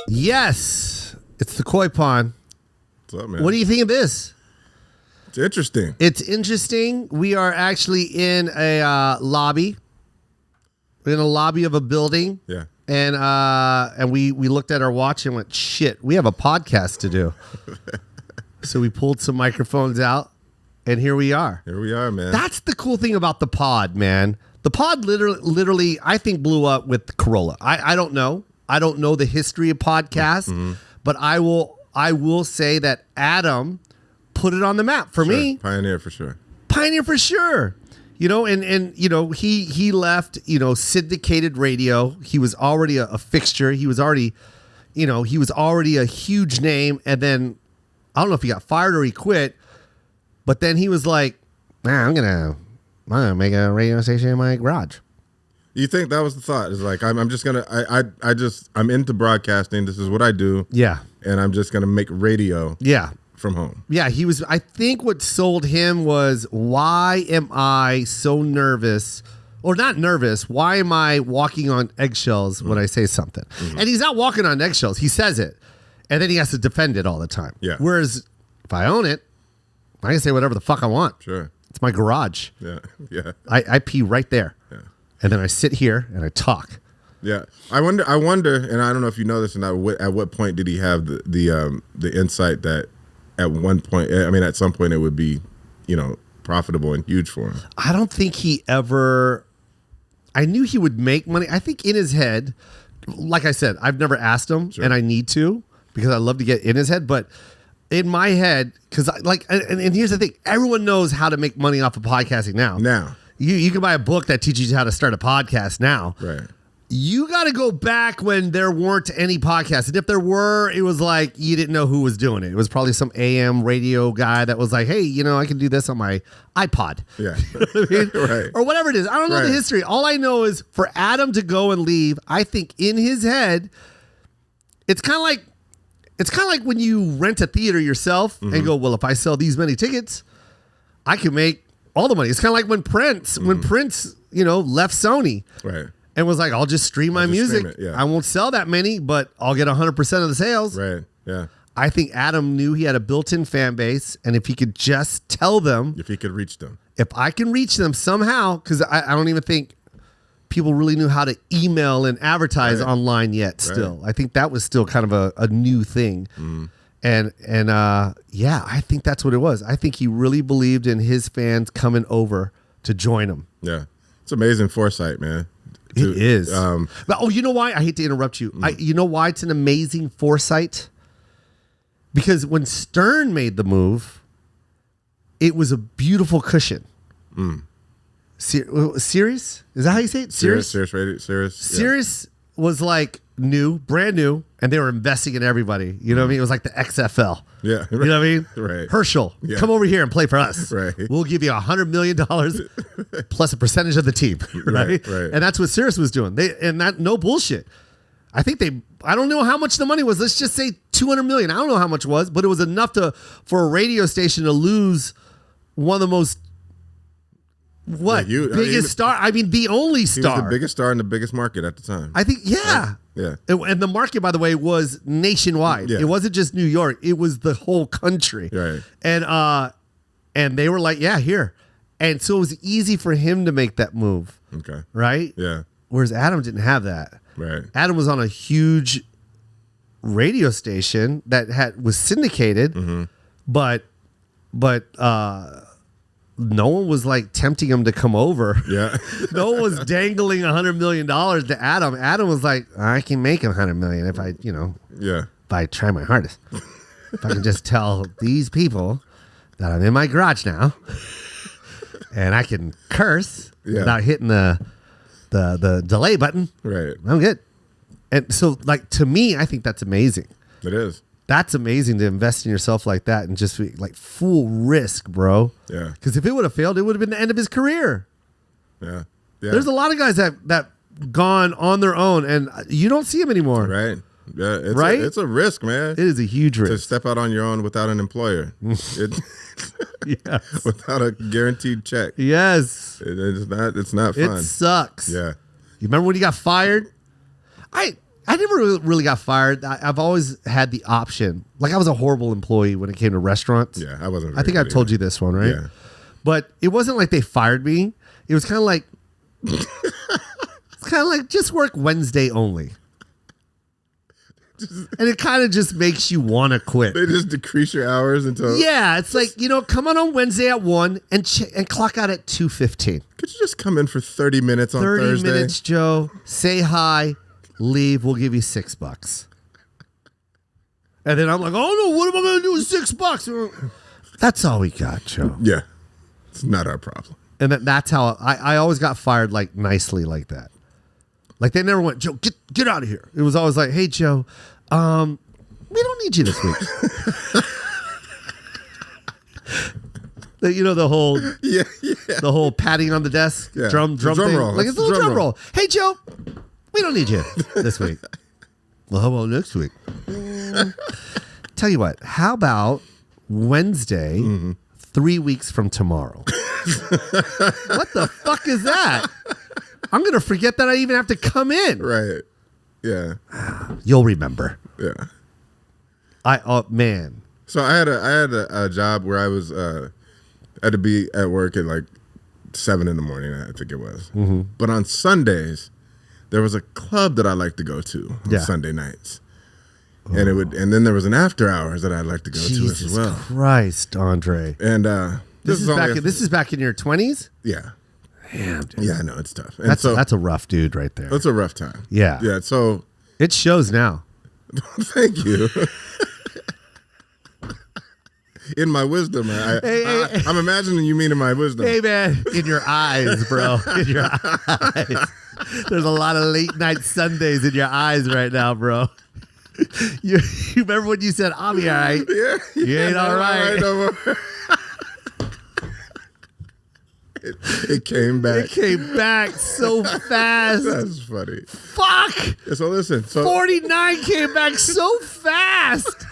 Yes, it's the Koy Pond. What's up, man? What do you think of this? It's interesting. It's interesting. We are actually in a lobby. We're in a lobby of a building. Yeah. And we looked at our watch and went, shit, we have a podcast to do. So we pulled some microphones out, and here we are. Here we are, man. That's the cool thing about the pod, man. The pod literally, I think, blew up with Corolla. I don't know. I don't know the history of podcasts, but I will say that Adam put it on the map for me. Pioneer for sure. Pioneer for sure. You know, and you know, he left, you know, syndicated radio. He was already a fixture. He was already, you know, a huge name. And then I don't know if he got fired or he quit, but then he was like, man, I'm gonna make a radio station in my garage. You think that was the thought? It's like I'm just gonna I'm into broadcasting. This is what I do. Yeah. And I'm just gonna make radio. Yeah. From home. Yeah, he was. I think what sold him was, why am I so nervous? Or not nervous. Why am I walking on eggshells when I say something? And he's not walking on eggshells. He says it. And then he has to defend it all the time. Yeah. Whereas if I own it, I can say whatever the fuck I want. Sure. It's my garage. Yeah. Yeah. I pee right there. Yeah. And then I sit here and I talk. Yeah. I wonder, and I don't know if you know this or not, at what point did he have the insight that at one point, I mean, at some point it would be, you know, profitable and huge for him? I don't think he ever, I knew he would make money. I think in his head, like I said, I've never asked him, and I need to, because I love to get in his head. But in my head, because and here's the thing, everyone knows how to make money off of podcasting now. Now. You can buy a book that teaches you how to start a podcast now. Right. You got to go back when there weren't any podcasts. And if there were, it was like you didn't know who was doing it. It was probably some AM radio guy that was like, hey, you know, I can do this on my iPod. Yeah. You know what I mean? Right. Or whatever it is. I don't know the history. All I know is for Adam to go and leave, I think in his head, it's kind of like when you rent a theater yourself and go, well, if I sell these many tickets, I can make all the money. It's kind of like when Prince, you know, left Sony. Right. And was like, I'll just stream my music. I won't sell that many, but I'll get 100% of the sales. Right. Yeah. I think Adam knew he had a built-in fan base, and if he could just tell them, if he could reach them, if I can reach them somehow, because I don't even think people really knew how to email and advertise online yet. Still, I think that was still kind of a new thing. And yeah, I think that's what it was. I think he really believed in his fans coming over to join him. Yeah, it's amazing foresight, man. It is. But you know why? I hate to interrupt you. You know why it's an amazing foresight? Because when Stern made the move, it was a beautiful cushion. Sirius? Is that how you say it? Sirius Radio. Sirius was like brand new, and they were investing in everybody. You know what I mean? It was like the XFL. Yeah. You know what I mean? Right. Herschel, come over here and play for us. Right. We'll give you $100 million plus a percentage of the team. Right. Right. And that's what Sirius was doing. No bullshit. I think I don't know how much the money was. Let's just say $200 million. I don't know how much it was, but it was enough for a radio station to lose one of the most biggest star. I mean, the only star. He was the biggest star in the biggest market at the time. I think, yeah. Right? Yeah. And the market, by the way, was nationwide. Yeah. It wasn't just New York. It was the whole country. Right. And they were like, yeah, here. And so it was easy for him to make that move. Okay. Right? Yeah. Whereas Adam didn't have that. Right. Adam was on a huge radio station that was syndicated, but no one was like tempting him to come over. Yeah. No one was dangling $100 million to Adam. Adam was like, I can make $100 million if I try my hardest. If I can just tell these people that I'm in my garage now and I can curse without hitting the delay button. Right. I'm good. And so, like, to me, I think that's amazing. It is. That's amazing to invest in yourself like that and just be like full risk, bro. Yeah. Because if it would have failed, it would have been the end of his career. Yeah. There's a lot of guys that gone on their own and you don't see them anymore. Right. Yeah. It's a risk, man. It is a huge risk. To step out on your own without an employer. Yes. Without a guaranteed check. Yes. It's not fun. It sucks. Yeah. You remember when you got fired? I never really got fired. I've always had the option. Like, I was a horrible employee when it came to restaurants. Yeah, I wasn't. I think I've told you this one, right? Yeah. But it wasn't like they fired me. It was kind of like, just work Wednesday only. And it kind of just makes you want to quit. They just decrease your hours until. Yeah, it's like, come on Wednesday at 1 and clock out at 2:15. Could you just come in for 30 minutes on Thursday? 30 minutes, Joe. Say hi, leave. We'll give you $6. And then I'm like, oh no, what am I going to do with $6? That's all we got, Joe. Yeah, it's not our problem. And that's how I always got fired, like, nicely like that. Like, they never went, Joe, get out of here. It was always like, hey, Joe, we don't need you this week. The whole the whole patting on the desk, drum thing. roll. Like, it's a little drum roll. Hey, Joe, we don't need you this week. Well, how about next week? Tell you what, how about Wednesday, 3 weeks from tomorrow? What the fuck is that? I'm going to forget that I even have to come in. Right. Yeah. You'll remember. Yeah. Man. So I had a job where I was had to be at work at like 7 a.m, I think it was. Mm-hmm. But on Sundays, there was a club that I like to go to on Sunday nights. Oh. And then there was an after hours that I'd like to go to as well. Jesus Christ, Andre. And this is back in your 20s? Yeah. Damn, dude. Yeah, I know, it's tough. And that's a rough dude right there. That's a rough time. Yeah. Yeah, so it shows now. Thank you. In my wisdom, I'm imagining you mean in my wisdom. Hey, man, in your eyes, bro. In your eyes. There's a lot of late night Sundays in your eyes right now, bro. You remember when you said, I'll be all right? Yeah. You ain't all right. No more. It came back. It came back so fast. That's funny. Fuck. So listen. 49 came back so fast.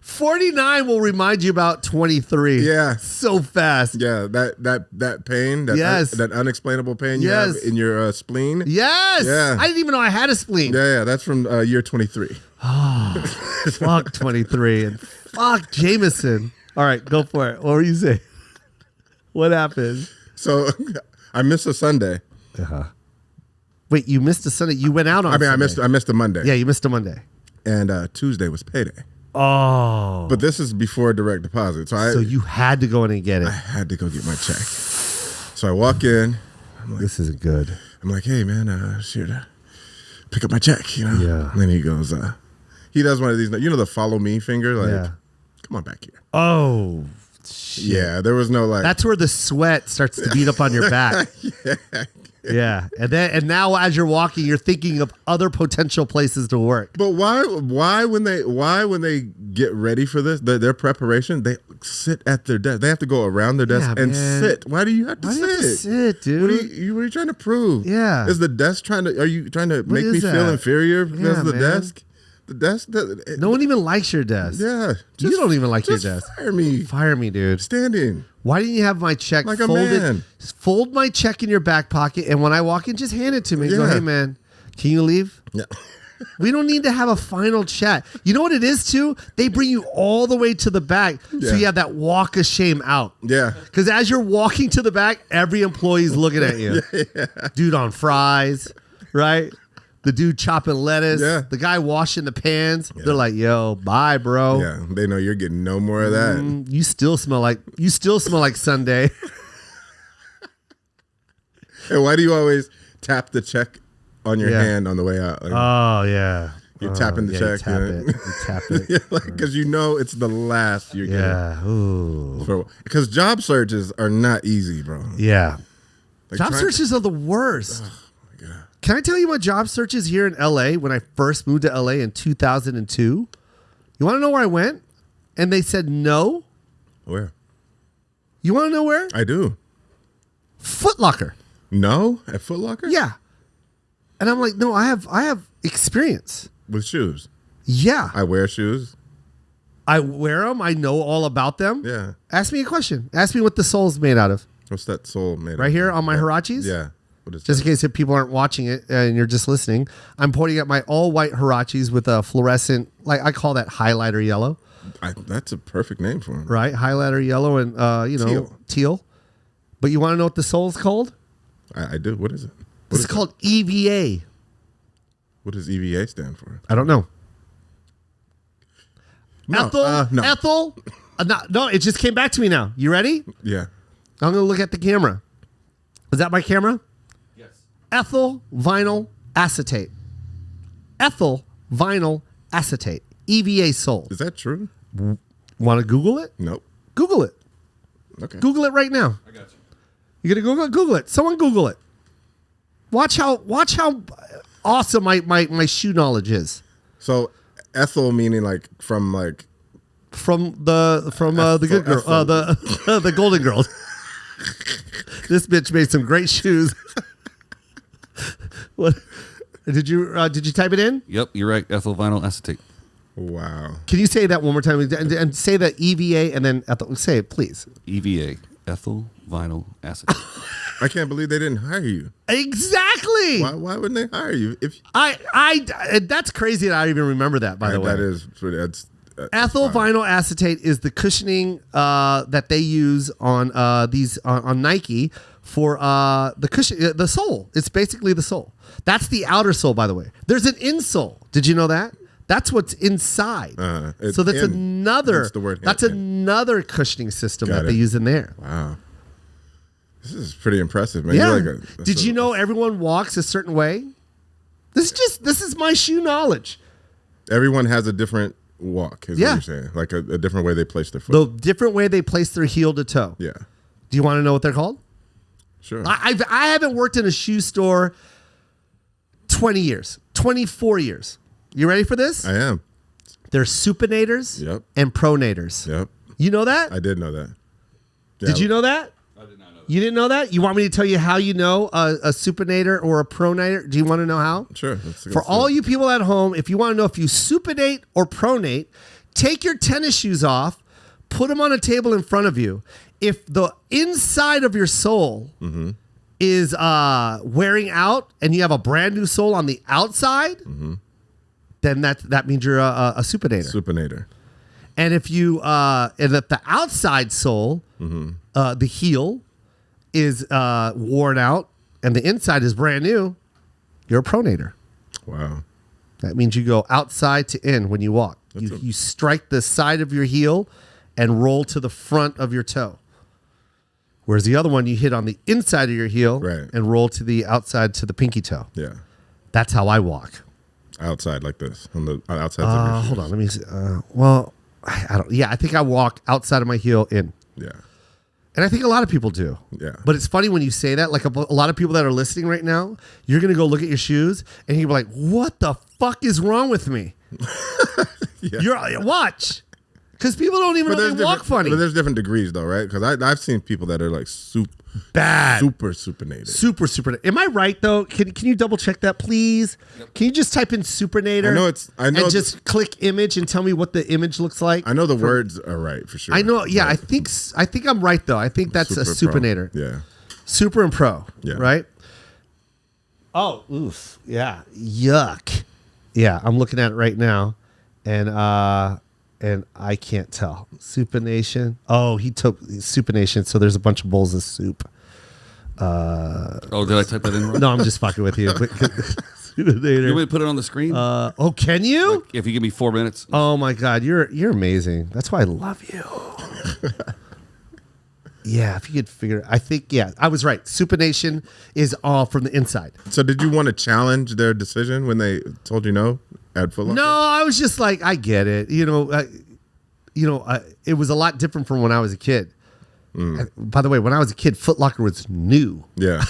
49 will remind you about 23. Yeah. So fast. Yeah. That pain. That unexplainable pain you have in your spleen. Yes. Yeah. I didn't even know I had a spleen. Yeah. That's from year 23. Oh, fuck 23 and fuck Jameson. All right, go for it. What were you saying? What happened? So I missed a Sunday. Uh-huh. Wait, you missed a Sunday? You went out on Sunday. I missed a Monday. Yeah, you missed a Monday. And Tuesday was payday. Oh. But this is before direct deposit. So you had to go in and get it. I had to go get my check. So I walk in. I'm like, this isn't good. I'm like, hey, man, sure, pick up my check, Yeah. And then he goes, he does one of these, the follow me finger. Like, come on back here. Oh, shit. Yeah, there was no like. That's where the sweat starts to beat up on your back. Yeah. And now as you're walking, you're thinking of other potential places to work. But why when they get ready for this, their preparation, they sit at their desk. They have to go around their desk and sit. Why do you have to sit? Why do you have to sit, dude? What are you trying to prove? Yeah. Is the desk are you trying to make me feel inferior because of the desk? The desk. No one even likes your desk. Yeah. You don't even like your desk. Fire me. Fire me, dude. Standing. Why didn't you have my check like folded? A man. Fold my check in your back pocket, and when I walk in, just hand it to me. Yeah. Go, hey, man, can you leave? Yeah. We don't need to have a final chat. You know what it is, too? They bring you all the way to the back, so you have that walk of shame out. Yeah. Because as you're walking to the back, every employee's looking at you. Dude on fries, right? The dude chopping lettuce. Yeah. The guy washing the pans. Yeah. They're like, yo, bye, bro. Yeah. They know you're getting no more of that. You still smell like Sunday. Hey, why do you always tap the check on your hand on the way out? Like, oh, yeah. You're tapping the check. You tap it. Because it's the last you're getting. Yeah. Ooh. Because job searches are not easy, bro. Yeah. Like job searches are the worst. Oh, my God. Can I tell you my job searches here in L.A. when I first moved to L.A. in 2002? You want to know where I went? And they said no. Where? You want to know where? I do. Foot Locker. No? At Foot Locker? Yeah. And I'm like, no, I have experience. With shoes? Yeah. I wear shoes. I wear them. I know all about them. Yeah. Ask me a question. Ask me what the sole's made out of. What's that sole made Right of? here on my Hirachis? Yeah. What is Just that? in case if people aren't watching it and you're just listening, I'm pointing at my all white Hirachis with a fluorescent, like I call that highlighter yellow, That's a perfect name for him. right? Highlighter yellow and, teal. But you want to know what the soul's called? I do. What is it? This is called EVA. What does EVA stand for? I don't know. No, Ethel? no. Ethel? No, it just came back to me now. You ready? Yeah. I'm going to look at the camera. Is that my camera? Yes. Ethyl vinyl acetate. Ethyl vinyl acetate. EVA soul. Is that true? Want to Google it? Nope. Google it. Okay. Google it right now. I got you. You gonna Google it? Google it. Someone Google it. Watch how awesome my shoe knowledge is. So Ethel meaning like from the Good Girl, the Golden Girls. This bitch made some great shoes. What did you type it in? Yep, you're right. Ethyl vinyl acetate. Wow. Can you say that one more time and say that EVA and then say it, please? EVA, ethyl vinyl acetate. I can't believe they didn't hire you. Exactly. Why wouldn't they hire you? If That's crazy that I even remember that. By the way, that is that's ethyl fine. vinyl acetate is the cushioning that they use on on Nike for the cushion, the sole. It's basically the sole. That's the outer sole, by the way. There's an insole. Did you know that? That's what's inside. So that's another. That's another cushioning system that they use in there. Wow. This is pretty impressive, man. Yeah. You're like Did you know everyone walks a certain way? This is my shoe knowledge. everyone has a different walk, is Yeah. what you're saying. Like a different way they place their foot. The different way they place their heel to toe. Yeah. Do you want to know what they're called? Sure. I haven't worked in a shoe store 20 years, 24 years. You ready for this? I am. They're supinators Yep. and pronators. Yep. You know that? I did know that. Yeah. Did you know that? I did not know that. You didn't know that? You want me to tell you how you know a supinator or a pronator? Do you want to know how? Sure. For all you people at home, if you want to know if you supinate or pronate, take your tennis shoes off, put them on a table in front of you. If the inside of your sole is wearing out and you have a brand new sole on the outside, then that means you're a supinator. Supinator. And if you and if the outside sole, the heel is worn out and the inside is brand new, you're a pronator. Wow. That means you go outside to in when you walk. You strike the side of your heel and roll to the front of your toe. Whereas the other one, you hit on the inside of your heel and roll to the outside to the pinky toe. Yeah. That's how I walk. Outside like this. On the outside of your Hold on, let me see. Well, I don't. Yeah, I think I walk outside of my heel in. Yeah. And I think a lot of people do. Yeah. But it's funny when you say that, like a lot of people that are listening right now, you're going to go look at your shoes and you're like, what the fuck is wrong with me? Watch. Because people don't even know they walk funny. But there's different degrees though, right? Because I've seen people that are like Bad. super supinated. Super. Am I right though? Can you double check that, please? Yep. Can you just type in supinator? I know and just click image and tell me what the image looks like. I know the words are right for sure. I know. Yeah, right. I think I'm right though. I think that's a supinator. Pro. Yeah. Super and pro. Yeah. Right. Oh, oof. Yeah. Yuck. Yeah, I'm looking at it right now, and I can't tell. Supination. Oh, he took supination, so there's a bunch of bowls of soup. Oh, did I type that in wrong? No, I'm just fucking with you. Supinator. You want me to put it on the screen? Can you? Like, if you give me 4 minutes. Oh my God, you're amazing. That's why I love you. Yeah, if you could figure it. I think, I was right. Supination is all from the inside. So did you want to challenge their decision when they told you no at Foot Locker? No, I was just like, I get it. It was a lot different from when I was a kid. By the way, when I was a kid, Foot Locker was new. Yeah.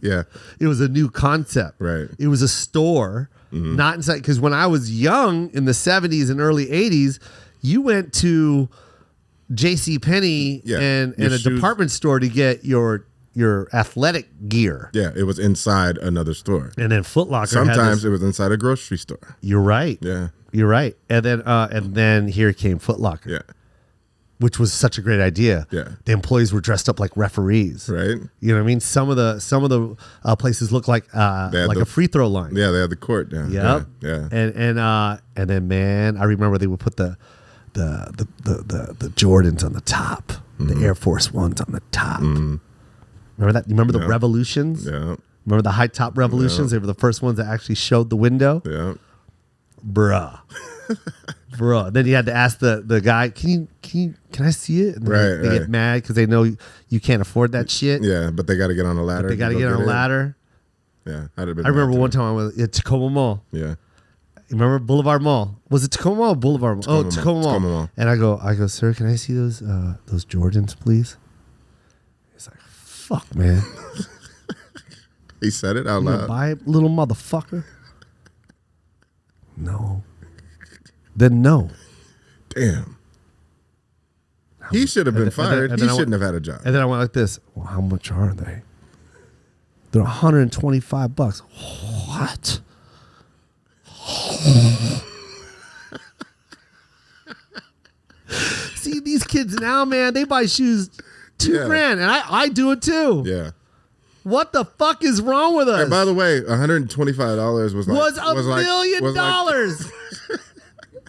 Yeah. It was a new concept. Right. It was a store, not inside. Because when I was young in the 70s and early 80s, you went to JCPenney and a department store to get your athletic gear. Yeah, it was inside another store. And then Foot Locker. Sometimes it was inside a grocery store. You're right. Yeah. You're right. And then here came Foot Locker. Yeah. which was such a great idea. Yeah. The employees were dressed up like referees. Right. You know what I mean? Some of the places look like a free throw line. Yeah, they had the court down. Yep. Yeah. And then, man, I remember they would put the Jordans on the top, the Air Force Ones on the top. Remember that? You remember the Revolutions? Yeah. Remember the high top Revolutions? They were the first ones that actually showed the window. Yeah. Bruh. Then you had to ask the guy, can I see it? And then they get mad because they know you can't afford that shit. Yeah, but they got to get on a ladder. They got to get on a ladder. Yeah, I remember one time I was at Tacoma Mall. Yeah. You remember Boulevard Mall? Was it Tacoma Mall or Boulevard Mall? Tacoma Mall. And I go, sir, can I see those Jordans, please? He's like, fuck, man. He said it out You loud. gonna buy it, little motherfucker? No. Then no. Damn. He should have been fired. He shouldn't have had a job. And then I went like this. Well, how much are they? They're $125. What? See, these kids now, man, they buy shoes $2,000, and I do it too. Yeah. What the fuck is wrong with us? And by the way, $125 was $1 million.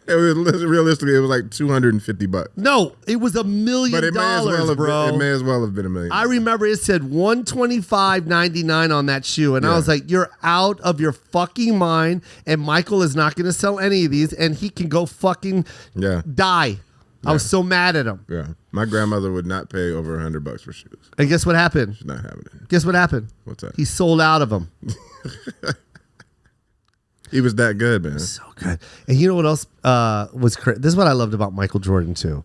It was realistically, it was like $250. No, it was $1 million, But it may as well have bro. been, it may as well have been $1 million. I remember it said $125.99 on that shoe, and I was like, "You're out of your fucking mind!" And Michael is not going to sell any of these, and he can go fucking die. I was so mad at him. Yeah, my grandmother would not pay over $100 for shoes. And guess what happened? She's not having it. Guess what happened? What's that? He sold out of them. He was that good, man. So good. And you know what else was crazy? This is what I loved about Michael Jordan too,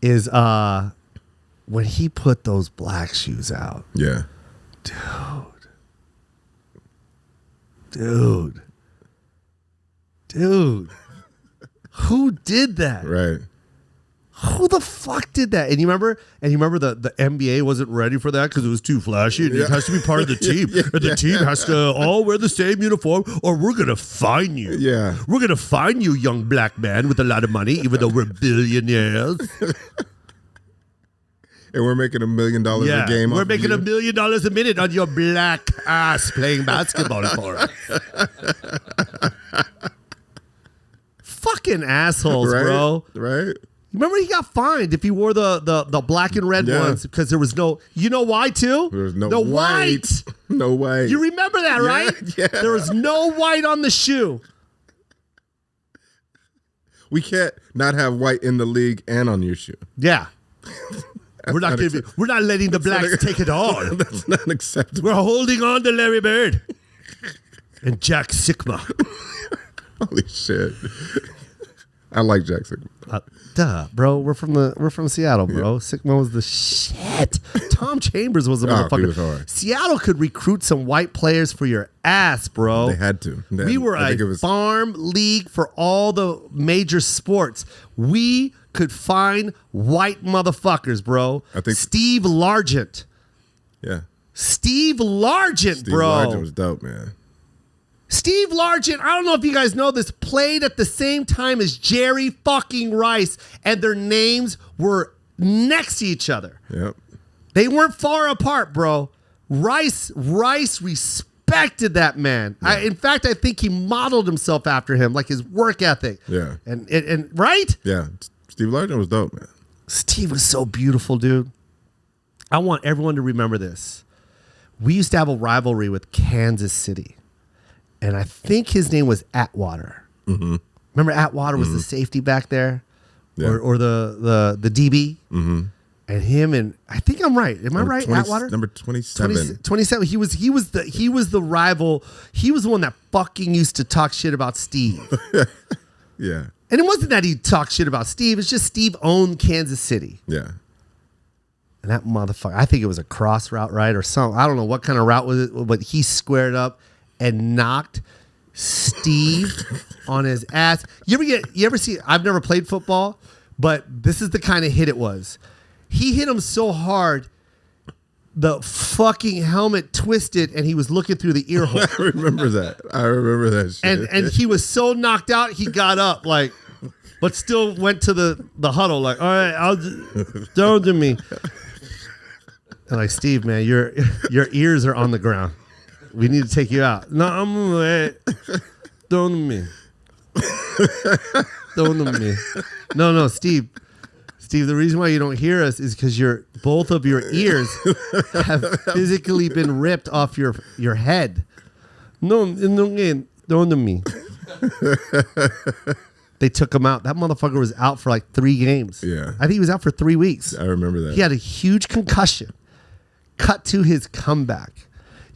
is when he put those black shoes out. Yeah. Dude. Who did that? Right. Who the fuck did that? And you remember the NBA wasn't ready for that because it was too flashy and it has to be part of the team. And the team has to all wear the same uniform or we're going to fine you. Yeah. We're going to fine you, young black man with a lot of money, even though we're billionaires. And we're making $1 million a game. We're making $1 million a minute on your black ass playing basketball for us. Fucking assholes, bro. Right. Remember, he got fined if he wore the black and red ones because there was no. You know why too? There was no white. No white. You remember that, right? Yeah. There was no white on the shoe. We can't not have white in the league and on your shoe. Yeah. We're not letting the blacks take it all. That's not acceptable. We're holding on to Larry Bird and Jack Sikma. Holy shit. I like Jack Sikma. Bro. We're from Seattle, bro. Yeah. Sikma was the shit. Tom Chambers was a motherfucker. He was hard. Seattle could recruit some white players for your ass, bro. They had to. We were a farm league for all the major sports. We could find white motherfuckers, bro. I think Steve Largent. Yeah. Steve Largent, bro. Steve Largent was dope, man. Steve Largent, I don't know if you guys know this, played at the same time as Jerry fucking Rice, and their names were next to each other. Yep. They weren't far apart, bro. Rice respected that man. Yeah. In fact, I think he modeled himself after him, like his work ethic. Yeah. And right? Yeah. Steve Largent was dope, man. Steve was so beautiful, dude. I want everyone to remember this. We used to have a rivalry with Kansas City. And I think his name was Atwater. Mm-hmm. Remember Atwater was the safety back there? Yeah. Or the DB? Mm-hmm. And him and I think I'm right. Am I right? Atwater? Number 27. 27. He was the rival. He was the one that fucking used to talk shit about Steve. Yeah. And it wasn't that he talked shit about Steve. It's just Steve owned Kansas City. Yeah. And that motherfucker, I think it was a cross route, right? Or something. I don't know what kind of route was it, but he squared up and knocked Steve on his ass. You ever see, I've never played football, but this is the kind of hit it was. He hit him so hard, the fucking helmet twisted and he was looking through the ear hole. I remember that shit. And he was so knocked out, he got up like but still went to the huddle like, all right, don't do me. And like, Steve, man, your ears are on the ground. We need to take you out. No, don't do me. Don't do me. No, Steve. Steve, the reason why you don't hear us is because both of your ears have physically been ripped off your head. No, don't do me. They took him out. That motherfucker was out for like 3 games. Yeah. I think he was out for 3 weeks. I remember that. He had a huge concussion. Cut to his comeback.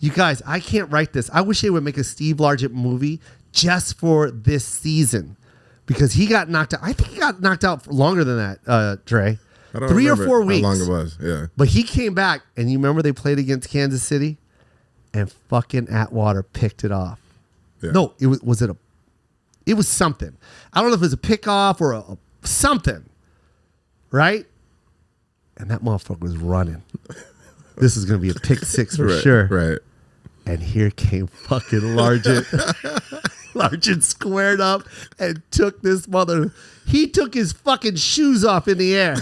You guys, I can't write this. I wish they would make a Steve Largent movie just for this season. Because he got knocked out. I think he got knocked out for longer than that, Dre. I don't 3 or remember 4 weeks. How long it was, yeah. But he came back, and you remember they played against Kansas City? And fucking Atwater picked it off. Yeah. No, it was something. I don't know if it was a pickoff or a something, right? And that motherfucker was running. This is going to be a pick 6 for sure. Right. And here came fucking Largent. Largent squared up and took this mother. He took his fucking shoes off in the air.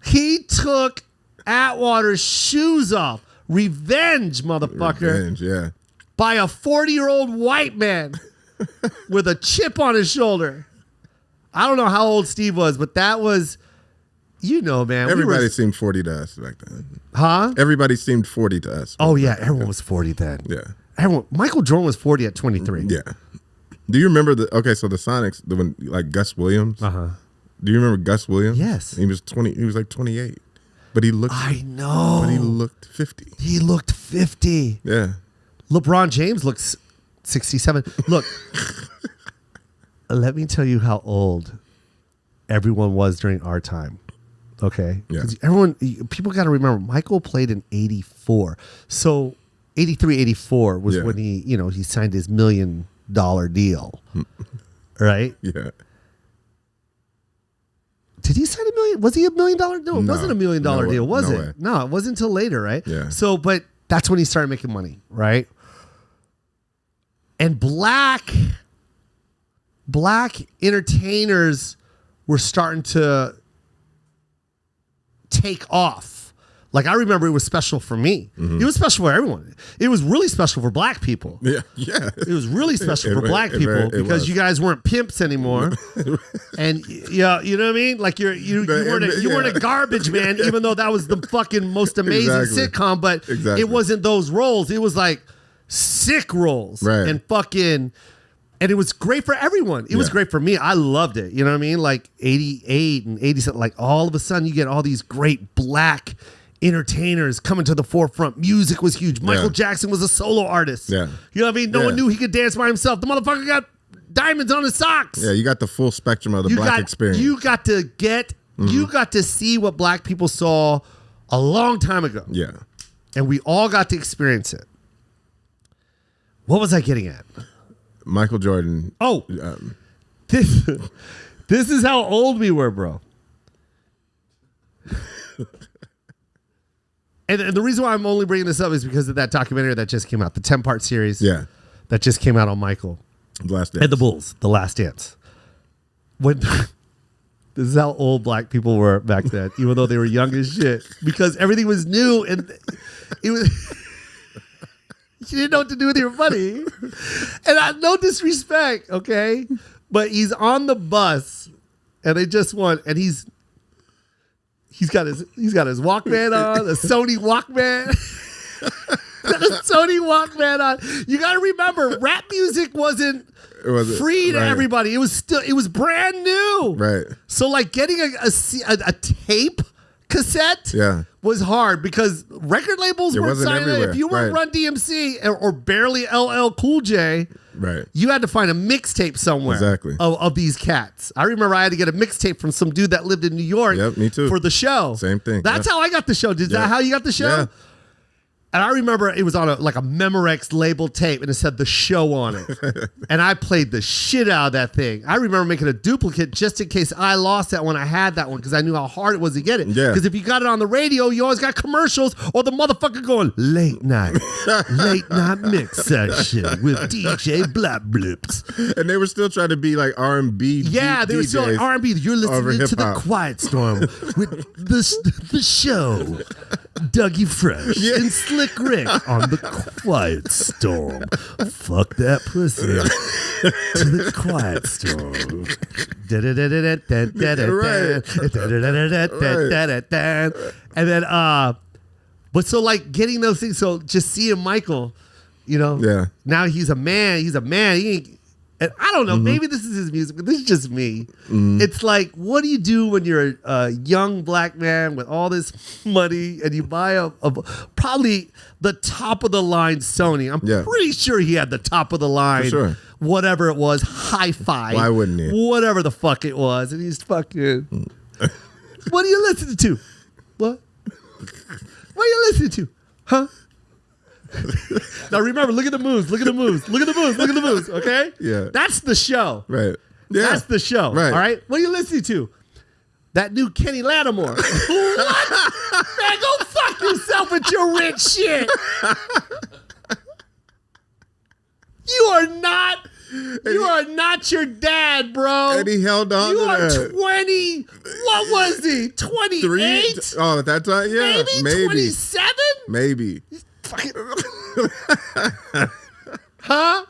He took Atwater's shoes off. Revenge, motherfucker. Revenge, yeah. By a 40-year-old white man with a chip on his shoulder. I don't know how old Steve was, but that was, man. Everybody seemed 40 to us back then. Huh? Everybody seemed 40 to us. Oh, yeah. Everyone was 40 then. Yeah. Michael Jordan was 40 at 23. Yeah. Do you remember so the Sonics, like Gus Williams? Uh-huh. Do you remember Gus Williams? Yes. He was like 28. But he looked I know. But he looked 50. He looked 50. Yeah. LeBron James looks 67. Look, let me tell you how old everyone was during our time. Okay? Yeah. People got to remember, Michael played in 84. So 83, 84 was when he signed his $1 million deal. Right? Yeah. Did he sign $1 million? Was he $1 million? No, it wasn't $1 million deal, was it? Way. No, it wasn't until later, right? Yeah. So, but that's when he started making money, right? And black entertainers were starting to take off. Like, I remember it was special for me. Mm-hmm. It was special for everyone. It was really special for black people. Yeah. It was really special for black people because you guys weren't pimps anymore. And you know what I mean? Like you weren't a garbage man, even though that was the fucking most amazing sitcom, but it wasn't those roles. It was like sick roles. Right. And it was great for everyone. It was great for me. I loved it. You know what I mean? Like 88 and 87, like all of a sudden you get all these great black entertainers coming to the forefront. Music was huge. Michael Jackson was a solo artist. Yeah. You know what I mean? No one knew he could dance by himself. The motherfucker got diamonds on his socks. Yeah, you got the full spectrum of the black experience. You got to see what black people saw a long time ago. Yeah. And we all got to experience it. What was I getting at? Michael Jordan. Oh, this is how old we were, bro. And the reason why I'm only bringing this up is because of that documentary that just came out, the 10-part series that just came out on Michael. The Last Dance. And the Bulls, The Last Dance. This is how old black people were back then, even though they were young as shit, because everything was new and it was... You didn't know what to do with your money. And no disrespect, okay? But he's on the bus and they just won, and he's got his Walkman on, a Sony Walkman. A Sony Walkman on. You gotta remember, rap music wasn't free to everybody. It was brand new. Right. So like getting a tape cassette was hard because record labels weren't signing it. If you weren't Run DMC or barely LL Cool J, you had to find a mixtape somewhere of these cats. I remember I had to get a mixtape from some dude that lived in New York me too. For the show. Same thing. That's how I got the show. Is that how you got the show? And I remember it was on a Memorex label tape, and it said The Show on it. And I played the shit out of that thing. I remember making a duplicate just in case I lost that one. I had that one because I knew how hard it was to get it. Yeah. Because if you got it on the radio, you always got commercials or the motherfucker going late night mix session with DJ Blah Blips. And they were still trying to be like R&B. Yeah, they were still like R&B. You're listening to the Quiet Storm with the show. Dougie Fresh and Slick Rick on the Quiet Storm. Fuck that pussy to the Quiet Storm. And then, but so like getting those things. So just seeing Michael, you know, now he's a man. He's a man. He ain't. And I don't know, maybe this is his music, but this is just me. It's like, what do you do when you're a young black man with all this money and you buy a probably the top of the line Sony? I'm pretty sure he had the top of the line, whatever it was, hi-fi. Why wouldn't he? Whatever the fuck it was. And he's fucking, what are you listening to? What? What are you listening to? Huh? Now remember, look at the moves, okay? Yeah. That's the show. Right. Yeah. That's the show. Right. All right? What are you listening to? That new Kenny Lattimore. What? Man, go fuck yourself with your rich shit. You are not your dad, bro. And he held on to that. You are 20. What was he? 28? Oh, at that time? Yeah. Maybe 27? Maybe. Huh?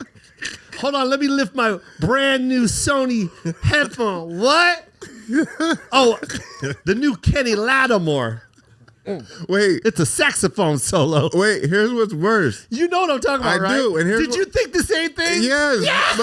Hold on, let me lift my brand new Sony headphone. What? Oh, the new Kenny Lattimore. Wait. It's a saxophone solo. Wait, here's what's worse. You know what I'm talking about, right? I do. And did you think the same thing? Yes. Yes.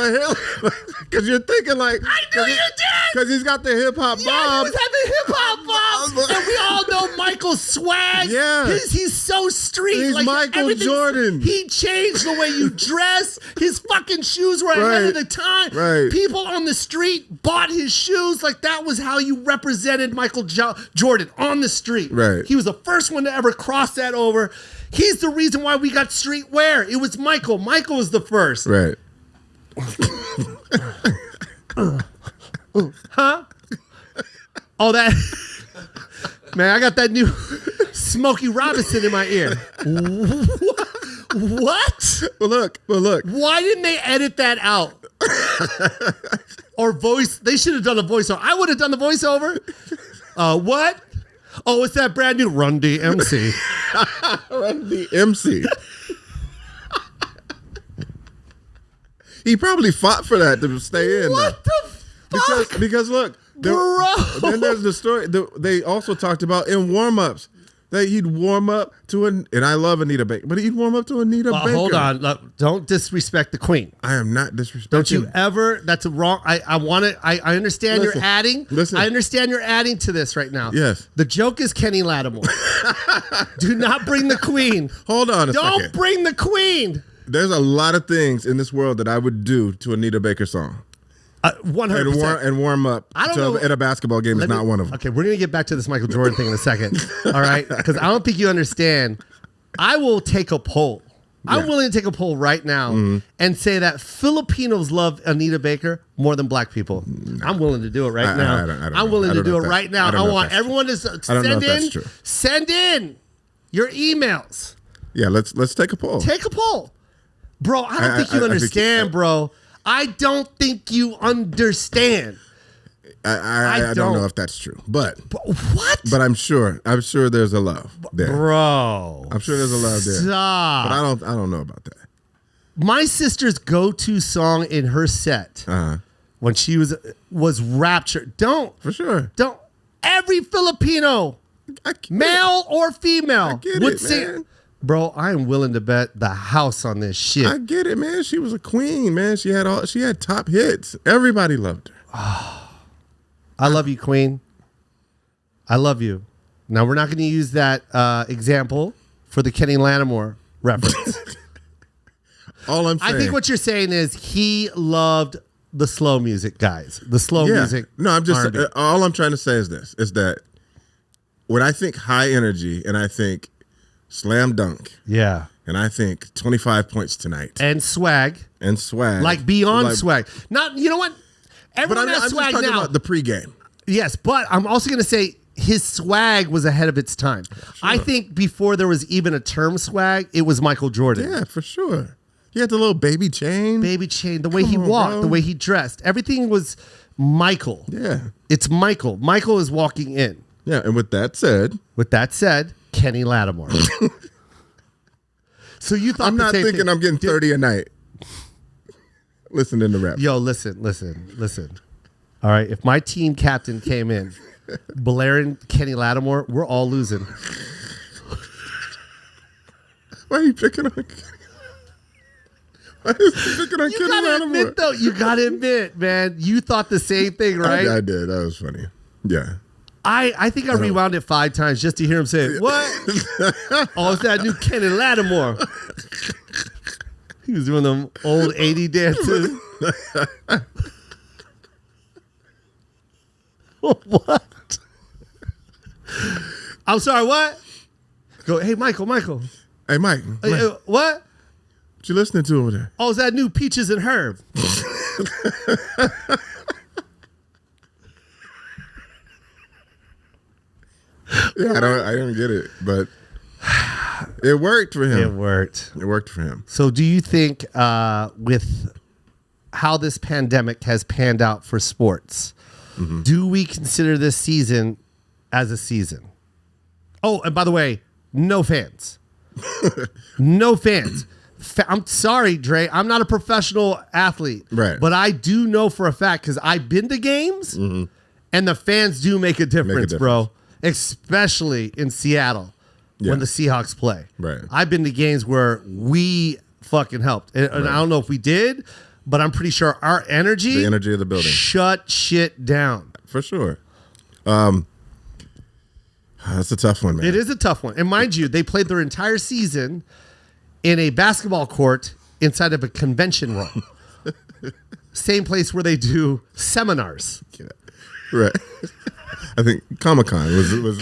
But because you're thinking like. I knew you did. Because he's got the hip hop Yeah, bob. he was having hip hop bob. And we all know Michael's swag. Yeah. He's so street. He's Michael everything's- Jordan. He changed the way you dress. His fucking shoes were ahead of the time. Right. People on the street bought his shoes. Like that was how you represented Michael Jordan on the street. Right. He was the first one to ever cross that over. He's the reason why we got streetwear. It was Michael. Michael was the first. Right. Huh? Oh, that. Man, I got that new Smokey Robinson in my ear. What? Well, look. Why didn't they edit that out? Or voice? They should have done a voiceover. I would have done the voiceover. What? Oh, it's that brand new Run DMC. Run the MC. He probably fought for that to stay in. What the fuck? Because look, Bro. then there's the story. They also talked about in warm-ups that he'd warm up to and I love Anita Baker, but he'd warm up to Anita Baker. Hold on. Look, don't disrespect the queen. I am not disrespecting. Don't you ever? That's a wrong. I understand Listen, you're adding. listen. I understand you're adding to this right now. Yes. The joke is Kenny Lattimore. Do not bring the queen. Hold on a Don't second. bring the queen. There's a lot of things in this world that I would do to Anita Baker song. 100%. And warm up I don't know. at a basketball game is not one of them. Okay, we're going to get back to this Michael Jordan thing in a second. All right? Because I don't think you understand. I will take a poll. I'm Yeah. willing to take a poll right now and say that Filipinos love Anita Baker more than black people. I'm willing to do it right now. I don't I'm know. willing I to don't do know it if right that's- now. I don't I know if want that's everyone to I don't know if that's true. send in your emails. Yeah, let's take a poll. Take a poll. Bro, I don't think you understand, bro. I don't think you understand. I don't know if that's true, but What? but I'm sure there's a love there. Bro. I'm sure there's a love there. Stop. But I don't know about that. My sister's go-to song in her set when she was Rapture. For sure. Don't every Filipino, male or female, get would it, sing. man. Bro, I am willing to bet the house on this shit. I get it, man. She was a queen, man. She had top hits. Everybody loved her. I love you, Queen. I love you. Now, we're not going to use that example for the Kenny Lattimore reference. All I'm saying. I think what you're saying is he loved the slow music, guys. The slow music. No, I'm just R&B. all I'm trying to say is this: is that when I think high energy and I think slam dunk. Yeah. And I think 25 points tonight. And swag. And swag. Like beyond swag. Not, you know what? But Everyone I'm has just swag talking now. about the pregame. Yes, but I'm also going to say his swag was ahead of its time. Sure. I think before there was even a term swag, it was Michael Jordan. Yeah, for sure. He had the little baby chain. The way he walked, bro. the way he dressed. Everything was Michael. Yeah. It's Michael. Michael is walking in. Yeah, and with that said, Kenny Lattimore. So you thought I'm not thinking I'm getting 30 a night. Listening to rap. Yo, listen. All right, if my team captain came in, blaring Kenny Lattimore, we're all losing. Why are you picking on Kenny? Why is he picking on Kenny Lattimore? You gotta admit, man, you thought the same thing, right? I did. That was funny. Yeah. I think I rewound it 5 times just to hear him say, what? Oh, it's that new Kenny Lattimore. He was doing them old 80 dances. What? I'm sorry, what? Go, hey, Michael. Hey, Mike. What? What you listening to over there? Oh, it's that new Peaches and Herb. Yeah, I don't get it, but it worked for him. It worked. It worked for him. So do you think with how this pandemic has panned out for sports, do we consider this season as a season? Oh, and by the way, no fans. No fans. I'm sorry, Dre. I'm not a professional athlete. Right. But I do know for a fact, because I've been to games, and the fans do make a difference, bro. Especially in Seattle when the Seahawks play. Right. I've been to games where we fucking helped. And I don't know if we did, but I'm pretty sure our energy. The energy of the building. Shut shit down. For sure. That's a tough one, man. It is a tough one. And mind you, they played their entire season in a basketball court inside of a convention room. Same place where they do seminars. Yeah. Right. I think Comic-Con was leaving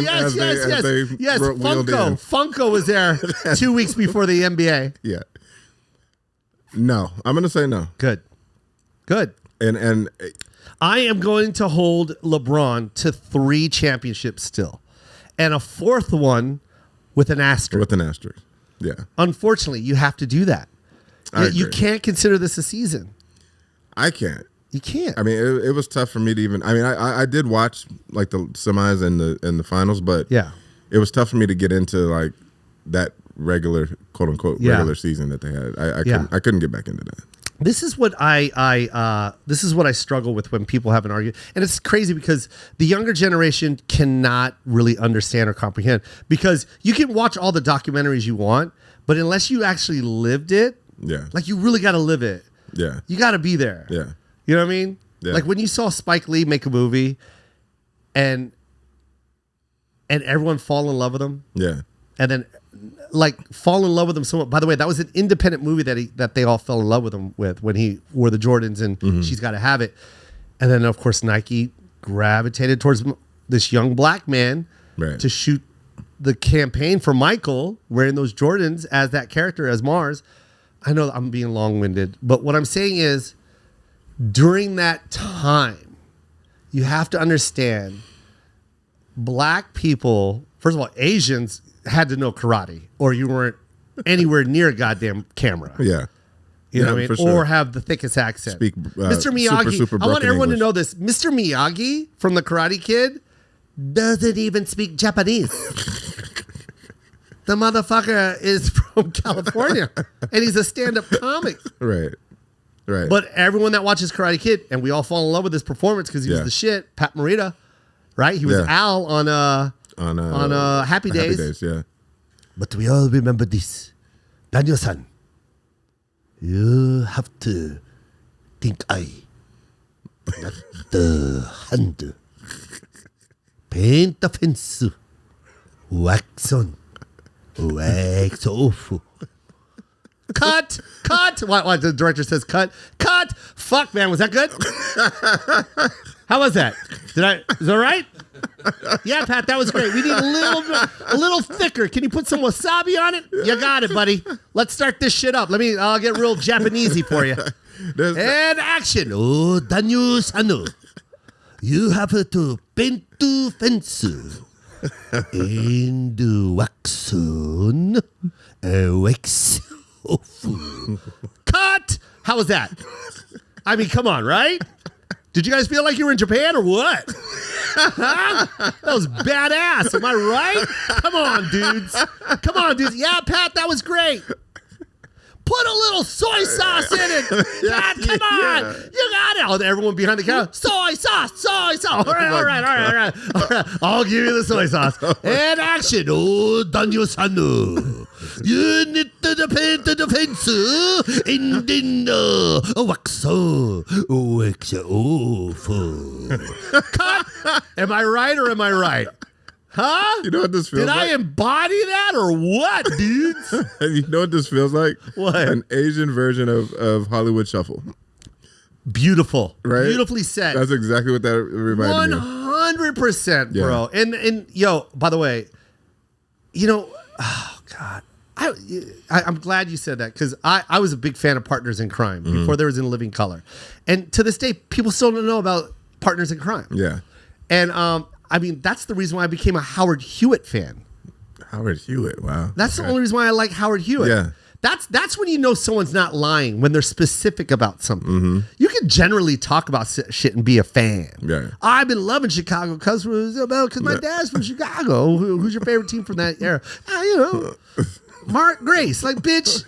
as they wheeled in. Funko was there 2 weeks before the NBA. Yeah. No, I'm going to say no. Good. And I am going to hold LeBron to 3 championships still, and a 4th one with an asterisk. With an asterisk. Yeah. Unfortunately, you have to do that. You agree. can't consider this a season. I can't. You can't. I mean, it was tough for me to even. I mean, I did watch like the semis and the finals, but yeah, it was tough for me to get into like that regular quote unquote regular season that they had. I couldn't get back into that. This is what this is what I struggle with when people have an argument, and it's crazy because the younger generation cannot really understand or comprehend, because you can watch all the documentaries you want, but unless you actually lived it, like you really got to live it. Yeah, you got to be there. Yeah. You know what I mean? Yeah. Like when you saw Spike Lee make a movie and everyone fall in love with him. Yeah. And then like fall in love with him so much. By the way, that was an independent movie that they all fell in love with him with when he wore the Jordans and She's Gotta Have It. And then of course Nike gravitated towards this young black man to shoot the campaign for Michael wearing those Jordans as that character, as Mars. I know I'm being long-winded, but what I'm saying is, during that time, you have to understand black people, first of all, Asians had to know karate or you weren't anywhere near a goddamn camera. Yeah. You know what I mean? Sure. Or have the thickest accent. Speak Mr. Miyagi. super I want broken everyone English. to know this. Mr. Miyagi from The Karate Kid doesn't even speak Japanese. The motherfucker is from California and he's a stand-up comic. Right. But everyone that watches Karate Kid, and we all fall in love with his performance because he was the shit. Pat Morita, right? He was Al on Happy Days. Happy Days, yeah. But we all remember this. Daniel-san, you have to think eye, not the hand. Paint the fence. Wax on. Wax off. Cut! What? The director says cut. Fuck, man, was that good? How was that? Is that right? Yeah, Pat, that was great. We need a little thicker. Can you put some wasabi on it? You got it, buddy. Let's start this shit up. I'll get real Japanesey for you. And action. Oh, Danyu-sanu. You have to paint the fence. In the waxon. Wax. Cut. How was that? I mean, come on, right? Did you guys feel like you were in Japan or what? Huh? That was badass. Am I right? Come on, dudes. Come on, dudes. Yeah, Pat, that was great. Put a little soy sauce in it. Pat, come on. You got it. Oh, everyone behind the counter. Soy sauce, soy sauce. All right. I'll give you the soy sauce. And action. Oh, Danyu-sanu. You need to paint the fence in the wax. Cut. Am I right or am I right? Huh? You know what this feels like? Did I embody that or what, dudes? You know what this feels like? What? An Asian version of Hollywood Shuffle. Beautiful. Right? Beautifully said. That's exactly what that reminded me of. 100%, bro. Yeah. And yo, by the way, oh God. I'm glad you said that because I was a big fan of Partners in Crime before there was In Living Color. And to this day, people still don't know about Partners in Crime. Yeah. And that's the reason why I became a Howard Hewitt fan. Howard Hewitt, wow. That's the only reason why I like Howard Hewitt. Yeah. That's when you know someone's not lying, when they're specific about something. Mm-hmm. You can generally talk about shit and be a fan. Yeah. I've been loving Chicago because my dad's from Chicago. Who's your favorite team from that era? Mark Grace. Like, bitch.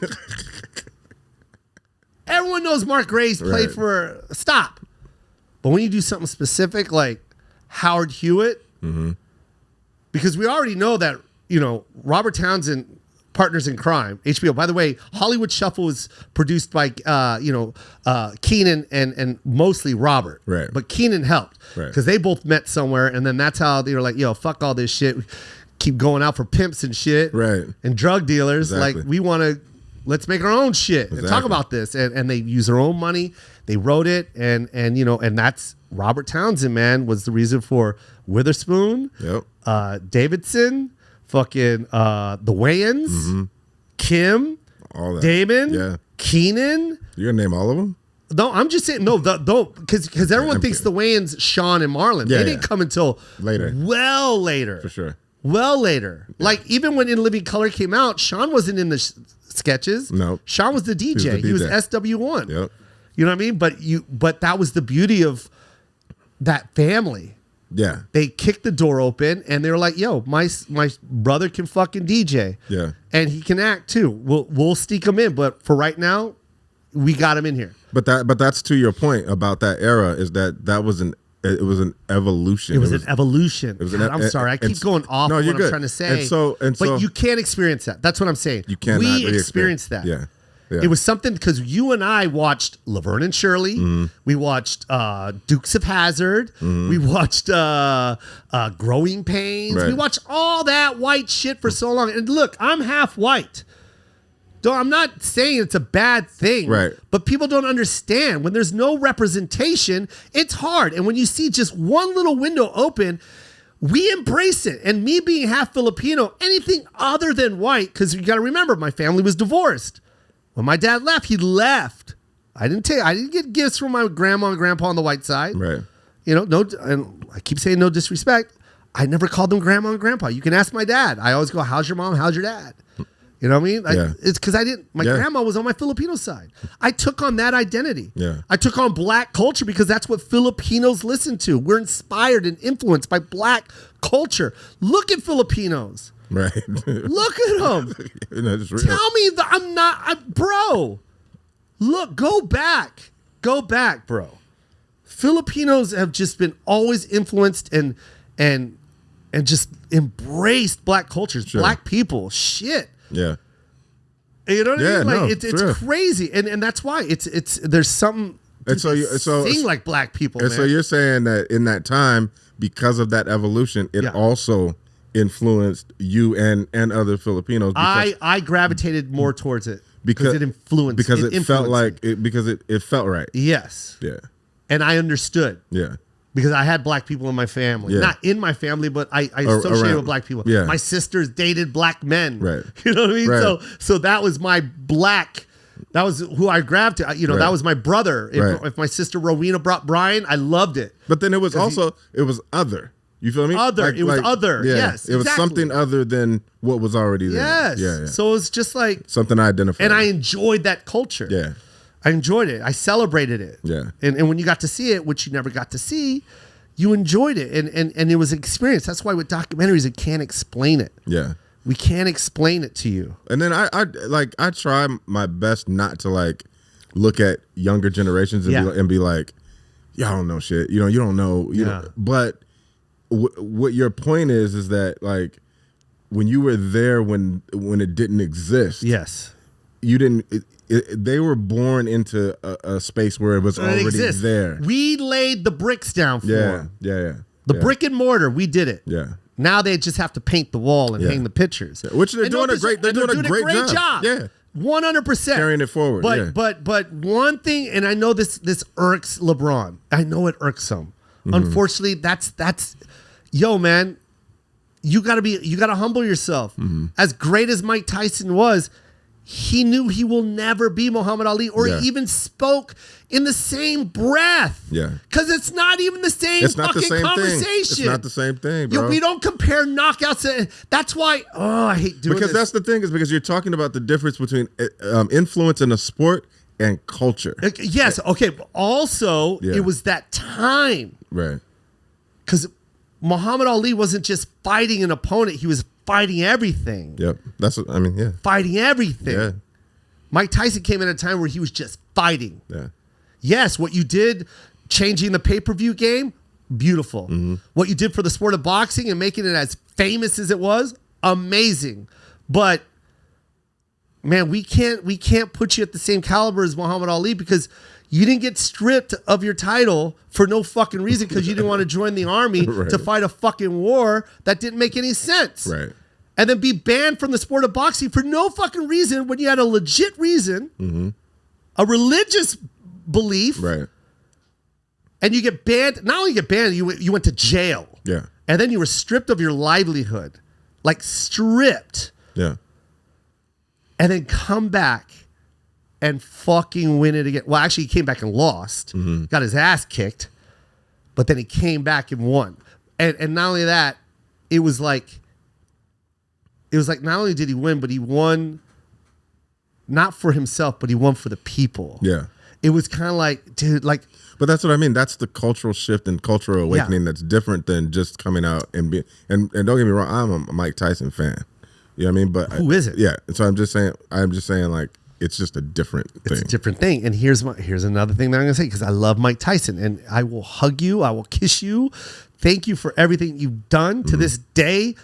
Everyone knows Mark Grace played for... Stop. But when you do something specific like Howard Hewitt, because we already know that, Robert Townsend... Partners in Crime, HBO. By the way, Hollywood Shuffle was produced by, Keenan and mostly Robert. Right. But Keenan helped because they both met somewhere, and then that's how they were like, yo, fuck all this shit. Keep going out for pimps and shit. Right. And drug dealers. Exactly. Like, let's make our own shit and talk about this. And they use their own money. They wrote it, and that's Robert Townsend, man, was the reason for Witherspoon, Davidson, fucking the Wayans, Kim, all that. Damon, Keenan. You're gonna name all of them? No, I'm just saying because everyone thinks the Wayans, Sean and Marlon. They didn't come until later. Well later. For sure. Well later. Yeah. Like even when In Living Color came out, Sean wasn't in the sketches. No. Sean was the DJ. He was SW1. Yep. You know what I mean? But that was the beauty of that family. Yeah. They kicked the door open and they were like, yo, my brother can fucking DJ. Yeah. And he can act too. We'll sneak him in, but for right now, we got him in here. But that's to your point about that era is that was an evolution. It was an evolution. I'm sorry. I keep going off what I'm trying to say. But you can't experience that. That's what I'm saying. You cannot We experienced that. Yeah. Yeah. It was something because you and I watched Laverne and Shirley. We watched Dukes of Hazzard. We watched Growing Pains. Right. We watched all that white shit for so long. And look, I'm half white. I'm not saying it's a bad thing. Right. But people don't understand. When there's no representation, it's hard. And when you see just one little window open, we embrace it. And me being half Filipino, anything other than white, because you got to remember, my family was divorced. When my dad left, he left. I didn't get gifts from my grandma and grandpa on the white side. Right. And I keep saying no disrespect. I never called them grandma and grandpa. You can ask my dad. I always go, how's your mom? How's your dad? You know what I mean? It's because my grandma was on my Filipino side. I took on that identity. Yeah. I took on black culture because that's what Filipinos listen to. We're inspired and influenced by black culture. Look at Filipinos. Right. Look at them. Tell me that I'm not, bro. Look, go back, bro. Filipinos have just been always influenced and just embraced black cultures, black people. Shit. Yeah. You know what I mean? Like it's crazy, and that's why it's there's something. And so sing like black people. And man. so you're saying that in that time, because of that evolution, it also influenced you and other Filipinos. I gravitated more towards it because it influenced. Because it felt like it. Because it felt right. Yes. Yeah. And I understood. Yeah. because I had black people in my family. Yeah. Not in my family, but I associated around. with black people. Yeah. My sisters dated black men. Right. You know what I mean? Right. So that was my black. That was who I grabbed to. You know, Right. that was my brother. Right. If my sister Rowena brought Brian, I loved it. But then it was also it was other. You feel me? Other. It was other. Yeah, Yes, it was exactly. something other than what was already there. Yes. Yeah. So it was just like, Something I identified. and I enjoyed that culture. Yeah. I enjoyed it. I celebrated it. Yeah. And when you got to see it, which you never got to see, you enjoyed it. And it was an experience. That's why with documentaries, you can't explain it. Yeah. We can't explain it to you. And then I try my best not to like look at younger generations and be like, y'all don't know shit. You know, you don't know. You know. But what your point is that like when you were there when it didn't exist. Yes. You didn't. They were born into a space where it was already there. We laid the bricks down for them. Yeah. The brick and mortar, we did it. Yeah. Now they just have to paint the wall and hang the pictures. Which they're doing a great. They're doing a great job. Yeah. 100%. Carrying it forward. But one thing, and I know this irks LeBron. I know it irks him. Mm-hmm. Unfortunately, that's yo, man, you gotta humble yourself. Mm-hmm. As great as Mike Tyson was, he knew he will never be Muhammad Ali, or he even spoke in the same breath. Yeah. Because it's not even the same It's not the fucking same conversation. thing. It's not the same thing, bro. We don't compare knockouts. That's why, I hate doing because this. that's the thing is because you're talking about the difference between influence in a sport and culture. Yes, okay. But also, it was that time. Right. Because Muhammad Ali wasn't just fighting an opponent. He was fighting everything. Yep. That's what I mean, yeah. Fighting everything. Yeah. Mike Tyson came in at a time where he was just fighting. Yeah. Yes, what you did, changing the pay-per-view game, beautiful. Mm-hmm. What you did for the sport of boxing and making it as famous as it was, amazing. But man, we can't put you at the same caliber as Muhammad Ali because you didn't get stripped of your title for no fucking reason because you didn't want to join the army to fight a fucking war that didn't make any sense. Right. And then be banned from the sport of boxing for no fucking reason when you had a legit reason, a religious belief. Right. And you get banned. Not only get banned, you went to jail. Yeah. And then you were stripped of your livelihood. Like stripped. Yeah. And then come back and fucking win it again. Well, actually, he came back and lost. Got his ass kicked. But then he came back and won. And not only that, it was like not only did he win, but he won not for himself, but he won for the people. Yeah. It was kind of like, dude, like. But that's what I mean. That's the cultural shift and cultural awakening that's different than just coming out and being. And don't get me wrong, I'm a Mike Tyson fan. You know what I mean? But who is it? Yeah. So I'm just saying like it's just a different thing. It's a different thing. And here's another thing that I'm gonna say because I love Mike Tyson and I will hug you. I will kiss you. Thank you for everything you've done to this day.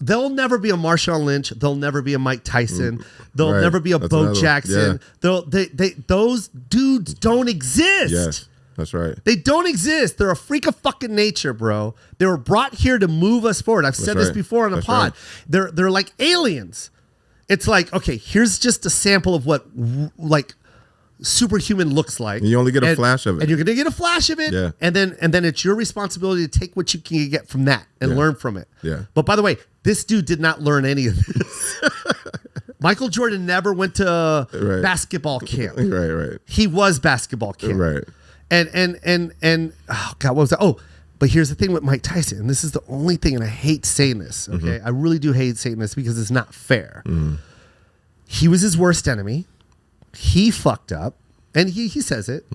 There'll never be a Marshawn Lynch. There'll never be a Mike Tyson. There'll never be a Bo Jackson. Those dudes don't exist. Yes, that's right. They don't exist. They're a freak of fucking nature, bro. They were brought here to move us forward. I've said this before on the pod. Right. They're like aliens. It's like, okay, here's just a sample of what like superhuman looks like. And you only get a flash of it. And you're gonna get a flash of it. Yeah. And then it's your responsibility to take what you can get from that and learn from it. Yeah. But by the way, this dude did not learn any of this. Michael Jordan never went to basketball camp. Right. He was basketball camp. Right. And oh God, what was that? Oh, but here's the thing with Mike Tyson, and this is the only thing, and I hate saying this, okay? I really do hate saying this because it's not fair. He was his worst enemy. He fucked up, and he says it.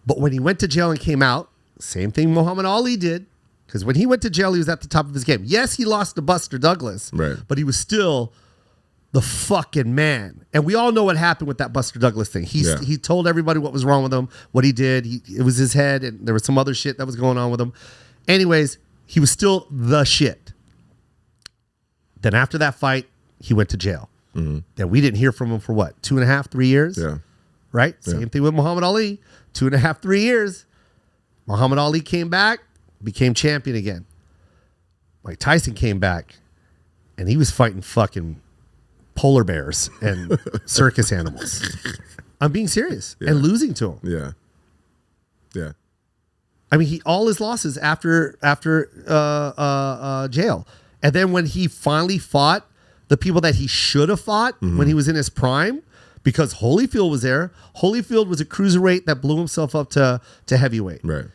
But when he went to jail and came out, same thing Muhammad Ali did. Because when he went to jail, he was at the top of his game. Yes, he lost to Buster Douglas, but he was still the fucking man. And we all know what happened with that Buster Douglas thing. He told everybody what was wrong with him, what he did. It was his head, and there was some other shit that was going on with him. Anyways, he was still the shit. Then after that fight, he went to jail. Then we didn't hear from him for what, 2.5, 3 years? Yeah. Right? Same thing with Muhammad Ali. 2.5, 3 years. Muhammad Ali came back, became champion again. Mike Tyson came back, and he was fighting fucking polar bears and circus animals. I'm being serious. And losing to him. Yeah. I mean, all his losses after jail. And then when he finally fought the people that he should have fought when he was in his prime, because Holyfield was there. Holyfield was a cruiserweight that blew himself up to heavyweight. Right.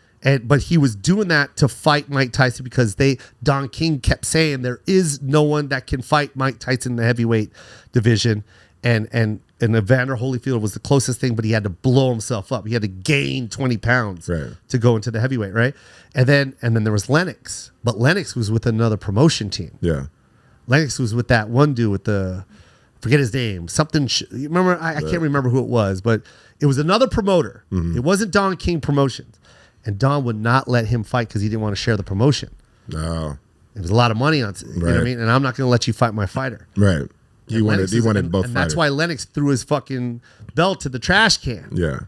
But he was doing that to fight Mike Tyson because Don King kept saying there is no one that can fight Mike Tyson in the heavyweight division. And Evander Holyfield was the closest thing, but he had to blow himself up. He had to gain 20 pounds to go into the heavyweight, right? And then there was Lennox. But Lennox was with another promotion team. Yeah. Lennox was with that one dude with forget his name. You remember? I can't remember who it was, but it was another promoter. It wasn't Don King Promotions. And Don would not let him fight because he didn't want to share the promotion. No. It was a lot of money on it. You know what I mean? And I'm not going to let you fight my fighter. Right. He wanted both and fighters. That's why Lennox threw his fucking belt to the trash can. Yeah.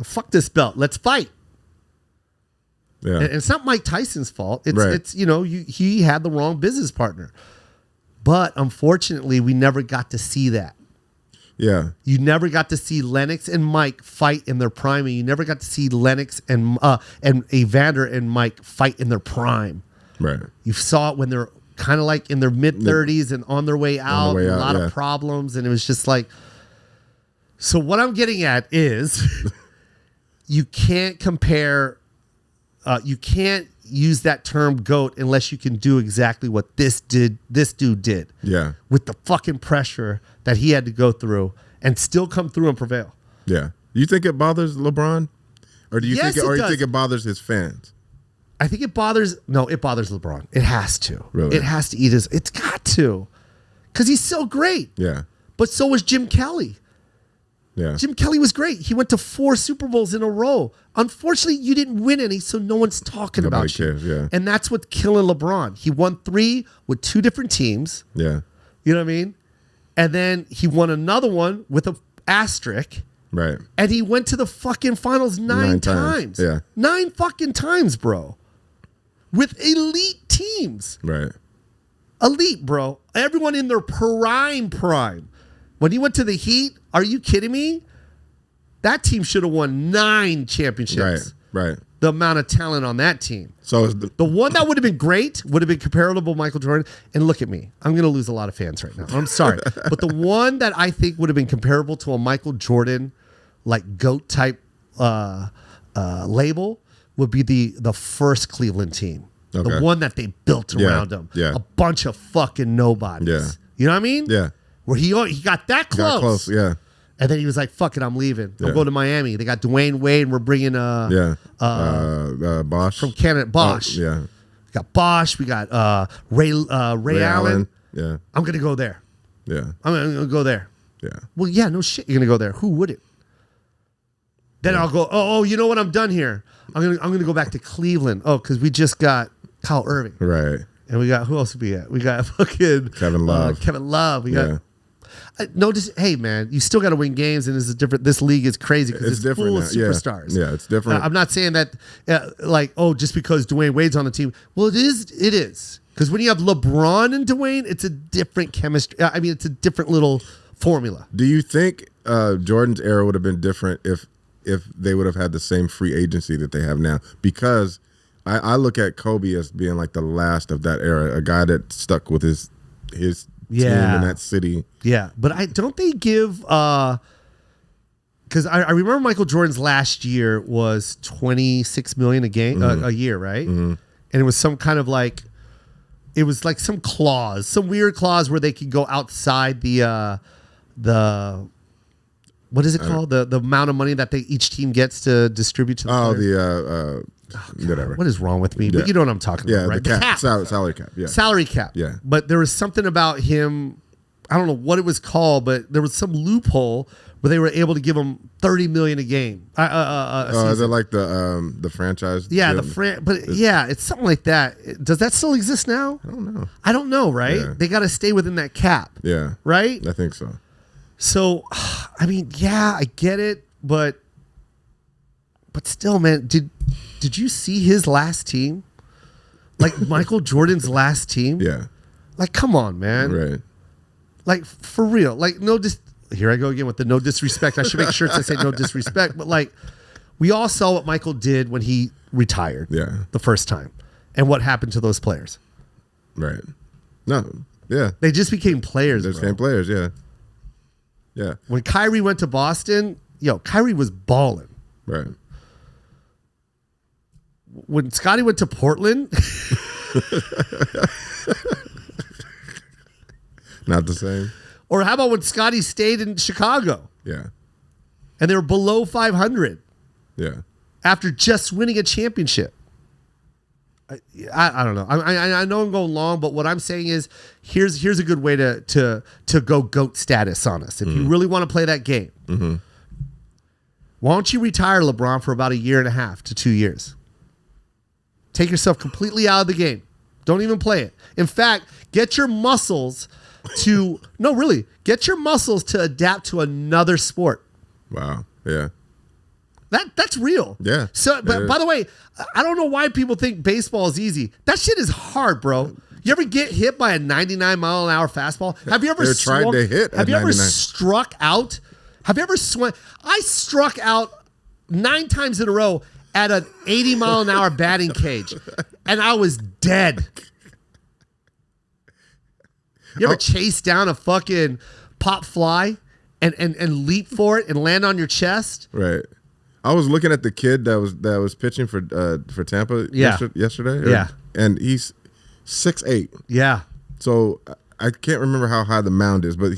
Fuck this belt. Let's fight. Yeah. And it's not Mike Tyson's fault. It's he had the wrong business partner. But unfortunately, we never got to see that. Yeah. You never got to see Lennox and Mike fight in their prime, and you never got to see Lennox and Evander and Mike fight in their prime. Right. You saw it when they're kind of like in their mid-30s and on their way out, a lot of problems, and it was just like. So what I'm getting at is, you can't compare. You can't use that term GOAT unless you can do exactly what this dude did. Yeah. With the fucking pressure that he had to go through and still come through and prevail. Yeah. You think it bothers LeBron? Or do you think it bothers his fans? I think it bothers LeBron. It has to. Really? It has to it's got to. Because he's so great. Yeah. But so was Jim Kelly. Yeah. Jim Kelly was great. He went to 4 Super Bowls in a row. Unfortunately, you didn't win any, so no one's talking about cares, you. Yeah. And that's what's killing LeBron. He won 3 with 2 different teams. Yeah. You know what I mean? And then he won another one with an asterisk. Right. And he went to the fucking finals 9 times. Yeah. 9 fucking times, bro. With elite teams. Right. Elite, bro. Everyone in their prime. When he went to the Heat, are you kidding me? That team should have won 9 championships. Right. The amount of talent on that team. So the one that would have been great would have been comparable to Michael Jordan. And look at me. I'm going to lose a lot of fans right now. I'm sorry. But the one that I think would have been comparable to a Michael Jordan, like GOAT type label, would be the first Cleveland team. Okay. The one that they built around him. Yeah. A bunch of fucking nobodies. Yeah. You know what I mean? Yeah. Where he got that close. Got close, yeah. And then he was like, fuck it, I'm leaving. Yeah. I'm going to Miami. They got Dwayne Wade, and we're bringing Bosch. from Canada, Bosch. Yeah. We got Bosch. We got Ray Allen. Yeah. I'm going to go there. Yeah. I'm going to go there. Yeah. Well, yeah, no shit. You're going to go there. Who wouldn't? Then I'll go, oh, you know what? I'm done here. I'm gonna go back to Cleveland. Oh, because we just got Kyle Irving. Right. And we got, who else we got? We got fucking Kevin Love. We got hey man, you still got to win games, and this league is crazy because it's different full now. of superstars. Yeah, it's different. I'm not saying that just because Dwayne Wade's on the team. Well, it is because when you have LeBron and Dwayne, it's a different chemistry. I mean, it's a different little formula. Do you think Jordan's era would have been different if they would have had the same free agency that they have now? Because I look at Kobe as being like the last of that era, a guy that stuck with his team in that city. Yeah, but don't they give because I remember Michael Jordan's last year was $26 million a game a year, right? Mm-hmm. And it was some kind of like some clause, some weird clause where they could go outside the what is it called? The amount of money that each team gets to distribute to the players. Whatever. What is wrong with me? Yeah. But you know what I'm talking about, right? The cap. Salary cap. Yeah. Salary cap. Yeah. But there was something about him. I don't know what it was called, but there was some loophole where they were able to give him $30 million a game. Is it like the franchise? Yeah, it's something like that. Does that still exist now? I don't know, right? Yeah. They got to stay within that cap. Yeah. Right? I think so. So, I mean, yeah, I get it, but still, man, did you see his last team? Like Michael Jordan's last team? Yeah. Like, come on, man. Right. Like, for real. Like, here I go again with the no disrespect. I should make sure to say no disrespect, but like, We all saw what Michael did when he retired the first time and what happened to those players. Right. No. Yeah. They just became players. They became players, yeah. Yeah. When Kyrie went to Boston, Kyrie was balling. Right. When Scottie went to Portland... Not the same. Or how about when Scottie stayed in Chicago? Yeah. And they were below 500. Yeah. After just winning a championship. I don't know. I know I'm going long, but what I'm saying is here's a good way to go GOAT status on us. If you really want to play that game, why don't you retire LeBron for about 1.5 to 2 years? Take yourself completely out of the game. Don't even play it. In fact, get your muscles to adapt to another sport. Wow. Yeah. That's real. Yeah. So, but by the way, I don't know why people think baseball is easy. That shit is hard, bro. You ever get hit by a 99-mile-an-hour fastball? Have you ever tried to hit? Have you ever 99? struck out? Have you ever swung? I struck out 9 times in a row at an 80-mile-an-hour batting cage, and I was dead. You ever chase down a fucking pop fly and leap for it and land on your chest? Right. I was looking at the kid that was pitching for Tampa yesterday. Yeah. And he's 6'8". Yeah. So I can't remember how high the mound is, but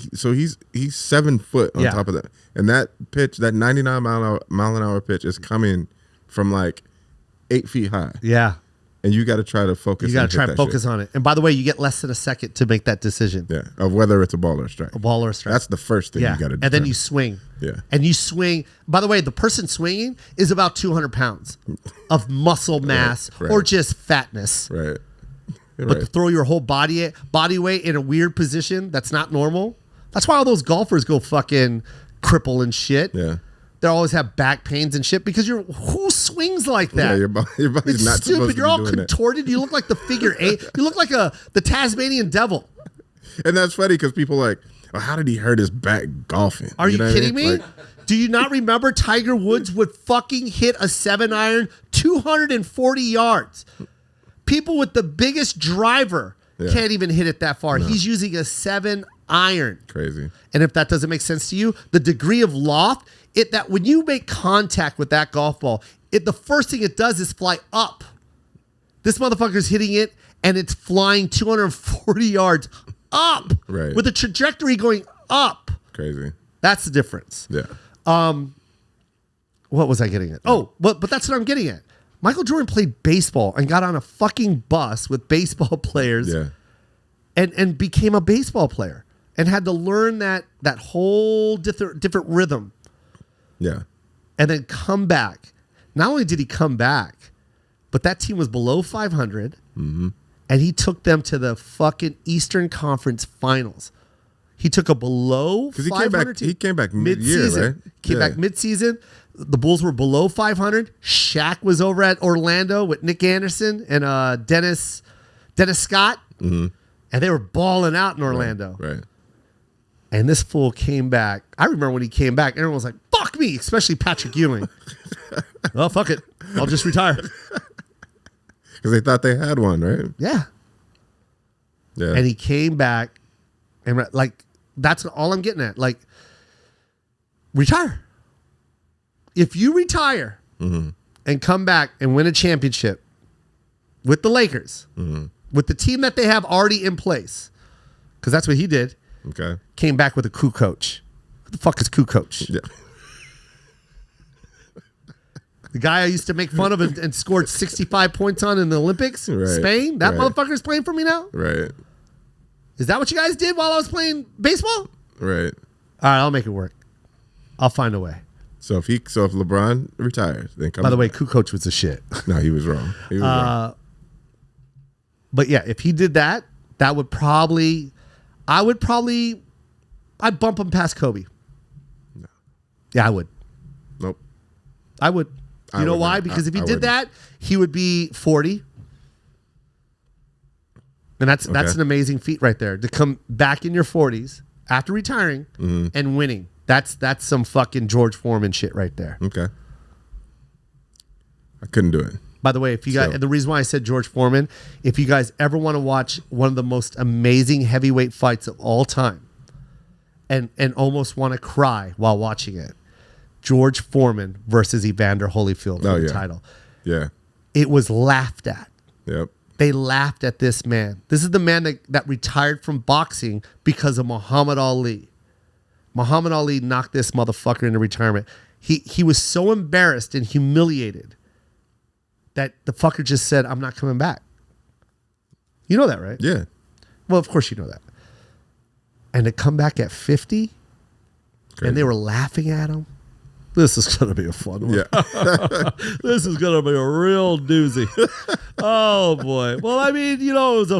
he's 7 foot on top of that. And that pitch, that 99 mile an hour pitch is coming from like 8 feet high. Yeah. And you got to try to focus. You got to try and focus on it. And by the way, you get less than a second to make that decision. Yeah, of whether it's a ball or a strike. A ball or a strike. That's the first thing you got to do. And then you swing. Yeah. And you swing. By the way, the person swinging is about 200 pounds of muscle mass or just fatness. Right. But to throw your whole body weight in a weird position that's not normal. That's why all those golfers go fucking cripple and shit. Yeah. They always have back pains and shit because who swings like that? Yeah, your body's it's not stupid. supposed You're to be all doing contorted. You look like the figure 8. You look like the Tasmanian devil. And that's funny because people are like, oh, how did he hurt his back golfing? Are you know kidding what I mean? me? Do you not remember Tiger Woods would fucking hit a 7-iron 240 yards? People with the biggest driver can't even hit it that far. No. He's using a 7-iron. Crazy. And if that doesn't make sense to you, the degree of loft, that when you make contact with that golf ball, the first thing it does is fly up. This motherfucker's hitting it, and it's flying 240 yards up with a trajectory going up. Crazy. That's the difference. Yeah. What was I getting at? Oh, but that's what I'm getting at. Michael Jordan played baseball and got on a fucking bus with baseball players and became a baseball player and had to learn that whole different rhythm. Yeah. And then come back. Not only did he come back, but that team was below 500, and he took them to the fucking Eastern Conference Finals. He took a below 500 team. He came back mid-year, right? Came back mid-season. The Bulls were below 500. Shaq was over at Orlando with Nick Anderson and Dennis Scott, and they were balling out in Orlando. Right. And this fool came back. I remember when he came back, everyone was like, fuck me, especially Patrick Ewing. Oh, fuck it. I'll just retire. Because they thought they had one, right? Yeah. Yeah. And he came back, and like, that's all I'm getting at. Like, retire. If you retire and come back and win a championship with the Lakers, with the team that they have already in place, because that's what he did. Okay. Came back with a coup coach. What the fuck is coup coach? Yeah. The guy I used to make fun of and scored 65 points on in the Olympics, Spain. That motherfucker's playing for me now? Right. Is that what you guys did while I was playing baseball? Right. All right, I'll make it work. I'll find a way. So if LeBron retires, then come. By the way, coup coach was the shit. No, he was wrong. He was wrong. But yeah, if he did that, that would probably, I'd bump him past Kobe. No. Yeah, I would. Nope. I would. You know why? Because if he did that, he would be 40. And that's an amazing feat right there. To come back in your 40s after retiring and winning. That's some fucking George Foreman shit right there. Okay. I couldn't do it. By the way, if you guys, So- the reason why I said George Foreman, if you guys ever want to watch one of the most amazing heavyweight fights of all time, and almost want to cry while watching it, George Foreman versus Evander Holyfield for the title. Yeah. It was laughed at. Yep. They laughed at this man. This is the man that retired from boxing because of Muhammad Ali. Muhammad Ali knocked this motherfucker into retirement. He was so embarrassed and humiliated that the fucker just said, I'm not coming back. You know that, right? Yeah. Well, of course you know that. And to come back at 50, Crazy. and they were laughing at him. This is going to be a fun one. Yeah. This is going to be a real doozy. Oh, boy. Well, I mean, it was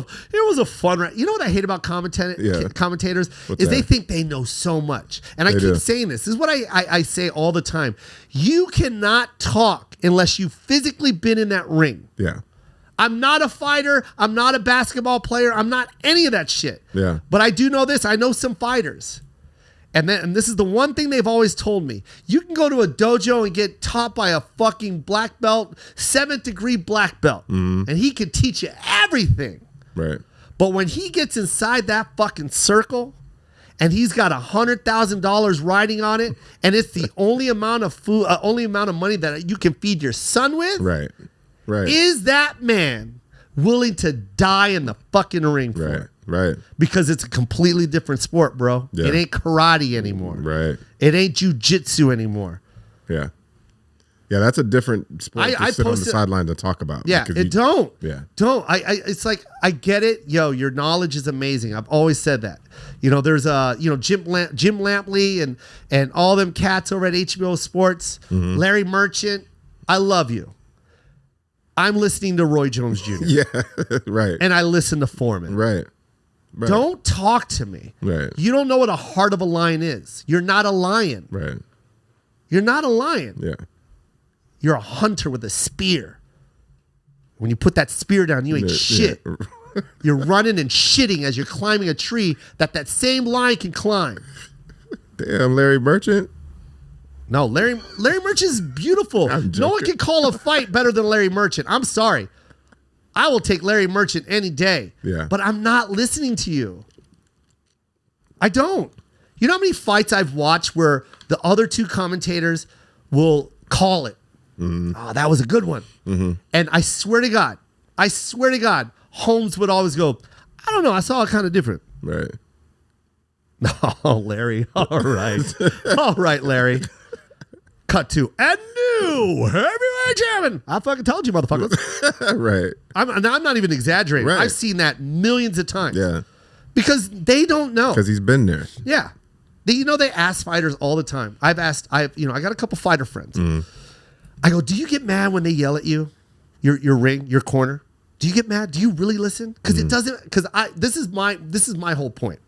a fun. You know what I hate about commentators What's is they that? think they know so much. And I They keep do. saying this. This is what I say all the time. You cannot talk unless you've physically been in that ring. Yeah. I'm not a fighter. I'm not a basketball player. I'm not any of that shit. Yeah. But I do know this. I know some fighters. And this is the one thing they've always told me. You can go to a dojo and get taught by a fucking black belt, 7th degree black belt. And he can teach you everything. Right. But when he gets inside that fucking circle and he's got $100,000 riding on it, and it's the only amount of food, only amount of money that you can feed your son with, Right. Right. is that man willing to die in the fucking ring for it? Right. Because it's a completely different sport, bro. Yeah. It ain't karate anymore. Right. It ain't jujitsu anymore. Yeah. Yeah, that's a different sport to I sit on the posted- sidelines and talk about. Yeah, because don't. Yeah. Don't. It's like, I get it. Yo, your knowledge is amazing. I've always said that. There's Jim Lampley and all them cats over at HBO Sports, Larry Merchant. I love you. I'm listening to Roy Jones Jr. Yeah. Right. And I listen to Foreman. Right. Right. Don't talk to me. Right. You don't know what a heart of a lion is. You're not a lion. Right. You're not a lion. Yeah. You're a hunter with a spear. When you put that spear down, you ain't Yeah, shit. yeah. You're running and shitting as you're climbing a tree that same lion can climb. Damn, Larry Merchant. No, Larry Merchant is beautiful. I'm No one joking. can call a fight better than Larry Merchant. I'm sorry. I will take Larry Merchant any day. Yeah. But I'm not listening to you. I don't. You know how many fights I've watched where the other two commentators will call it? Oh, that was a good one. And I swear to God, Holmes would always go, I don't know, I saw it kind of different. Right. Oh, Larry. All right. All right, Larry. Cut to and new heavyweight champion. I fucking told you, motherfuckers. Right. I'm not even exaggerating. Right. I've seen that millions of times. Yeah. Because they don't know. Because he's been there. Yeah. They ask fighters all the time. I got a couple fighter friends. I go, do you get mad when they yell at you? Your ring, your corner? Do you get mad? Do you really listen? Because it doesn't, because this is my whole point.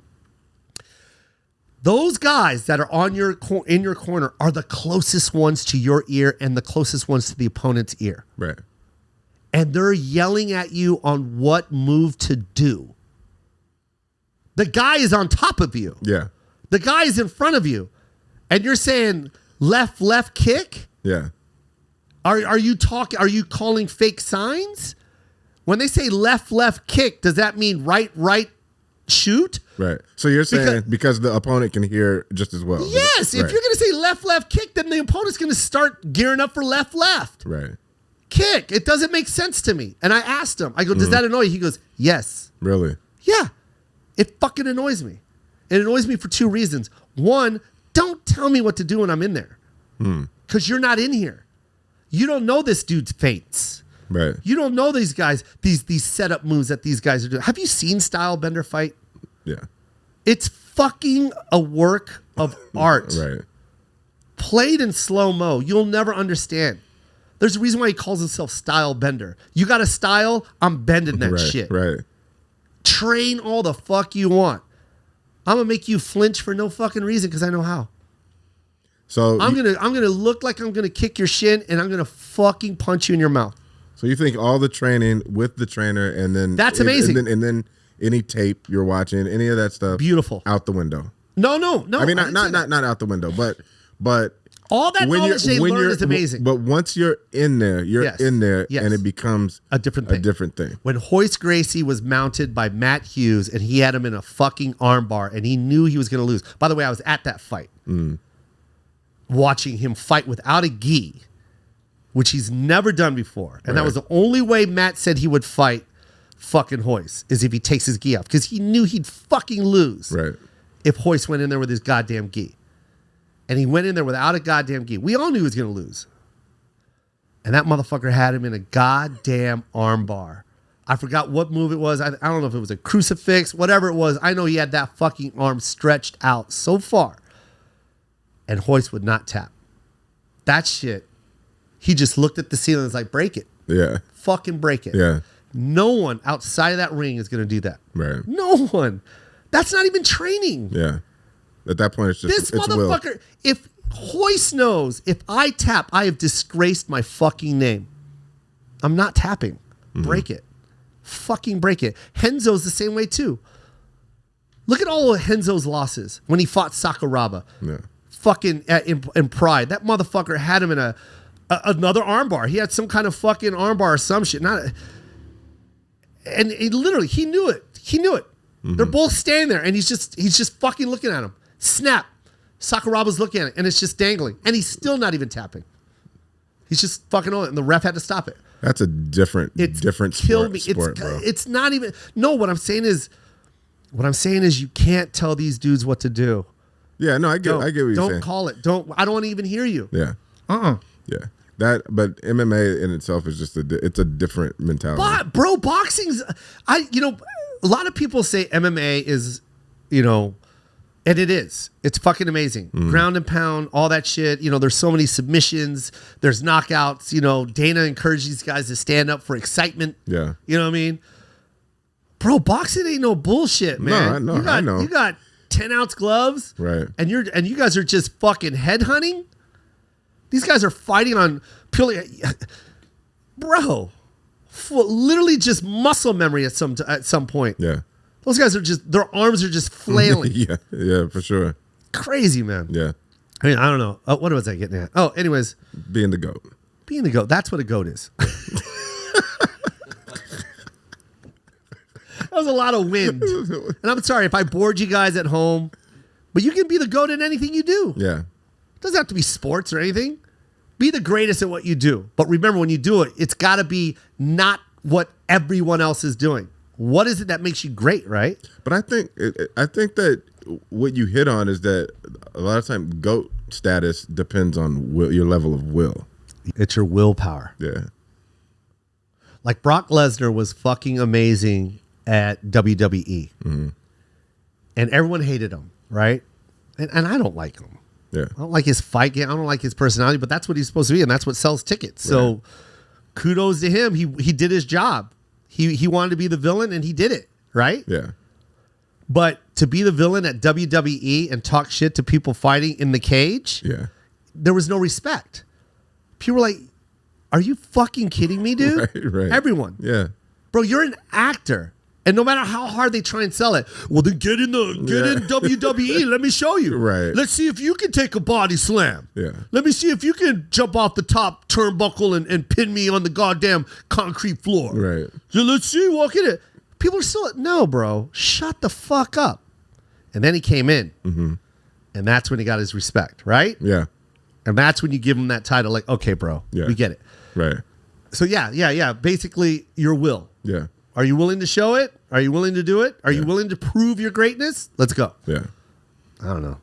Those guys that are in your corner are the closest ones to your ear and the closest ones to the opponent's ear. Right. And they're yelling at you on what move to do. The guy is on top of you. Yeah. The guy is in front of you. And you're saying left kick? Yeah. Are you calling fake signs? When they say left kick, does that mean right shoot? Right. So you're saying because the opponent can hear just as well. Yes. Right. If you're going to say left kick, then the opponent's going to start gearing up for left. Right. Kick. It doesn't make sense to me. And I asked him, I go, does that annoy you? He goes, yes. Really? Yeah. It fucking annoys me. It annoys me for two reasons. One, don't tell me what to do when I'm in there. Because you're not in here. You don't know this dude's feints. Right. You don't know these guys, these setup moves that these guys are doing. Have you seen Style Bender fight? Yeah. It's fucking a work of art. Right. Played in slow-mo. You'll never understand. There's a reason why he calls himself Style Bender. You got a style, I'm bending that Right. shit. Right. Train all the fuck you want. I'm gonna make you flinch for no fucking reason because I know how. So I'm gonna look like I'm gonna kick your shin and I'm gonna fucking punch you in your mouth. So you think all the training with the trainer and then That's amazing. and then any tape you're watching, any of that stuff, Beautiful. out the window. No. I mean, didn't say that. not out the window, but All that knowledge they learn is amazing. But once you're in there, in there, Yes. and it becomes a different thing. When Hoist Gracie was mounted by Matt Hughes and he had him in a fucking armbar and he knew he was going to lose. By the way, I was at that fight. Watching him fight without a gi, which he's never done before. And that was the only way Matt said he would fight fucking Hoist, is if he takes his gi off. Because he knew he'd fucking lose if Hoist went in there with his goddamn gi. And he went in there without a goddamn gi. We all knew he was going to lose. And that motherfucker had him in a goddamn armbar. I forgot what move it was. I don't know if it was a crucifix, whatever it was. I know he had that fucking arm stretched out so far. And Hoist would not tap. That shit, he just looked at the ceiling and was like, break it. Yeah. Fucking break it. Yeah. No one outside of that ring is going to do that. Right. No one. That's not even training. Yeah. At that point, it's just this it's motherfucker. will. If Hoist knows, if I tap, I have disgraced my fucking name. I'm not tapping. Break it. Fucking break it. Henzo's the same way too. Look at all of Henzo's losses when he fought Sakuraba. Yeah. Fucking in Pride. That motherfucker had him in another armbar. He had some kind of fucking armbar or some shit. And he literally, he knew it. He knew it. They're both standing there, and he's just fucking looking at him. Snap. Sakuraba's looking at it, and it's just dangling, and he's still not even tapping. He's just fucking on it, and the ref had to stop it. That's a different killed sport, bro. It's not even. No, what I'm saying is you can't tell these dudes what to do. Yeah, no, I get what you're saying. Don't call it. I don't want to even hear you. Yeah. Yeah. But MMA in itself is just it's a different mentality. But bro, boxing's a lot of people say MMA is, and it is. It's fucking amazing. Ground and pound, all that shit. There's so many submissions. There's knockouts. Dana encouraged these guys to stand up for excitement. Yeah. You know what I mean? Bro, boxing ain't no bullshit, man. No, I know. You got 10-ounce gloves. Right. And you guys are just fucking headhunting? These guys are fighting on purely, bro, literally just muscle memory at some point. Yeah. Those guys their arms are just flailing. yeah, for sure. Crazy, man. Yeah. I mean, I don't know. What was I getting at? Oh, anyways. Being the GOAT. Being the GOAT. That's what a GOAT is. That was a lot of wind. And I'm sorry if I bored you guys at home, but you can be the GOAT in anything you do. Yeah. It doesn't have to be sports or anything. Be the greatest at what you do. But remember, when you do it, it's got to be not what everyone else is doing. What is it that makes you great, right? But I think that what you hit on is that a lot of times GOAT status depends on your level of will. It's your willpower. Yeah. Like Brock Lesnar was fucking amazing at WWE. And everyone hated him, right? And I don't like him. Yeah. I don't like his fight game. I don't like his personality, but that's what he's supposed to be, and that's what sells tickets. So kudos to him. He did his job. He wanted to be the villain, and he did it, right? Yeah. But to be the villain at WWE and talk shit to people fighting in the cage, there was no respect. People were like, are you fucking kidding me, dude? Right. Everyone. Yeah. Bro, you're an actor. And no matter how hard they try and sell it, well, then get in WWE. Let me show you. Right. Let's see if you can take a body slam. Yeah. Let me see if you can jump off the top turnbuckle and pin me on the goddamn concrete floor. Right. So let's see. Walk in it. People are still, no, bro. Shut the fuck up. And then he came in. And that's when he got his respect, right? Yeah. And that's when you give him that title. Like, okay, bro. Yeah. We get it. Right. So yeah. Basically, your will. Yeah. Are you willing to show it? Are you willing to do it? Are you willing to prove your greatness? Let's go. Yeah. I don't know.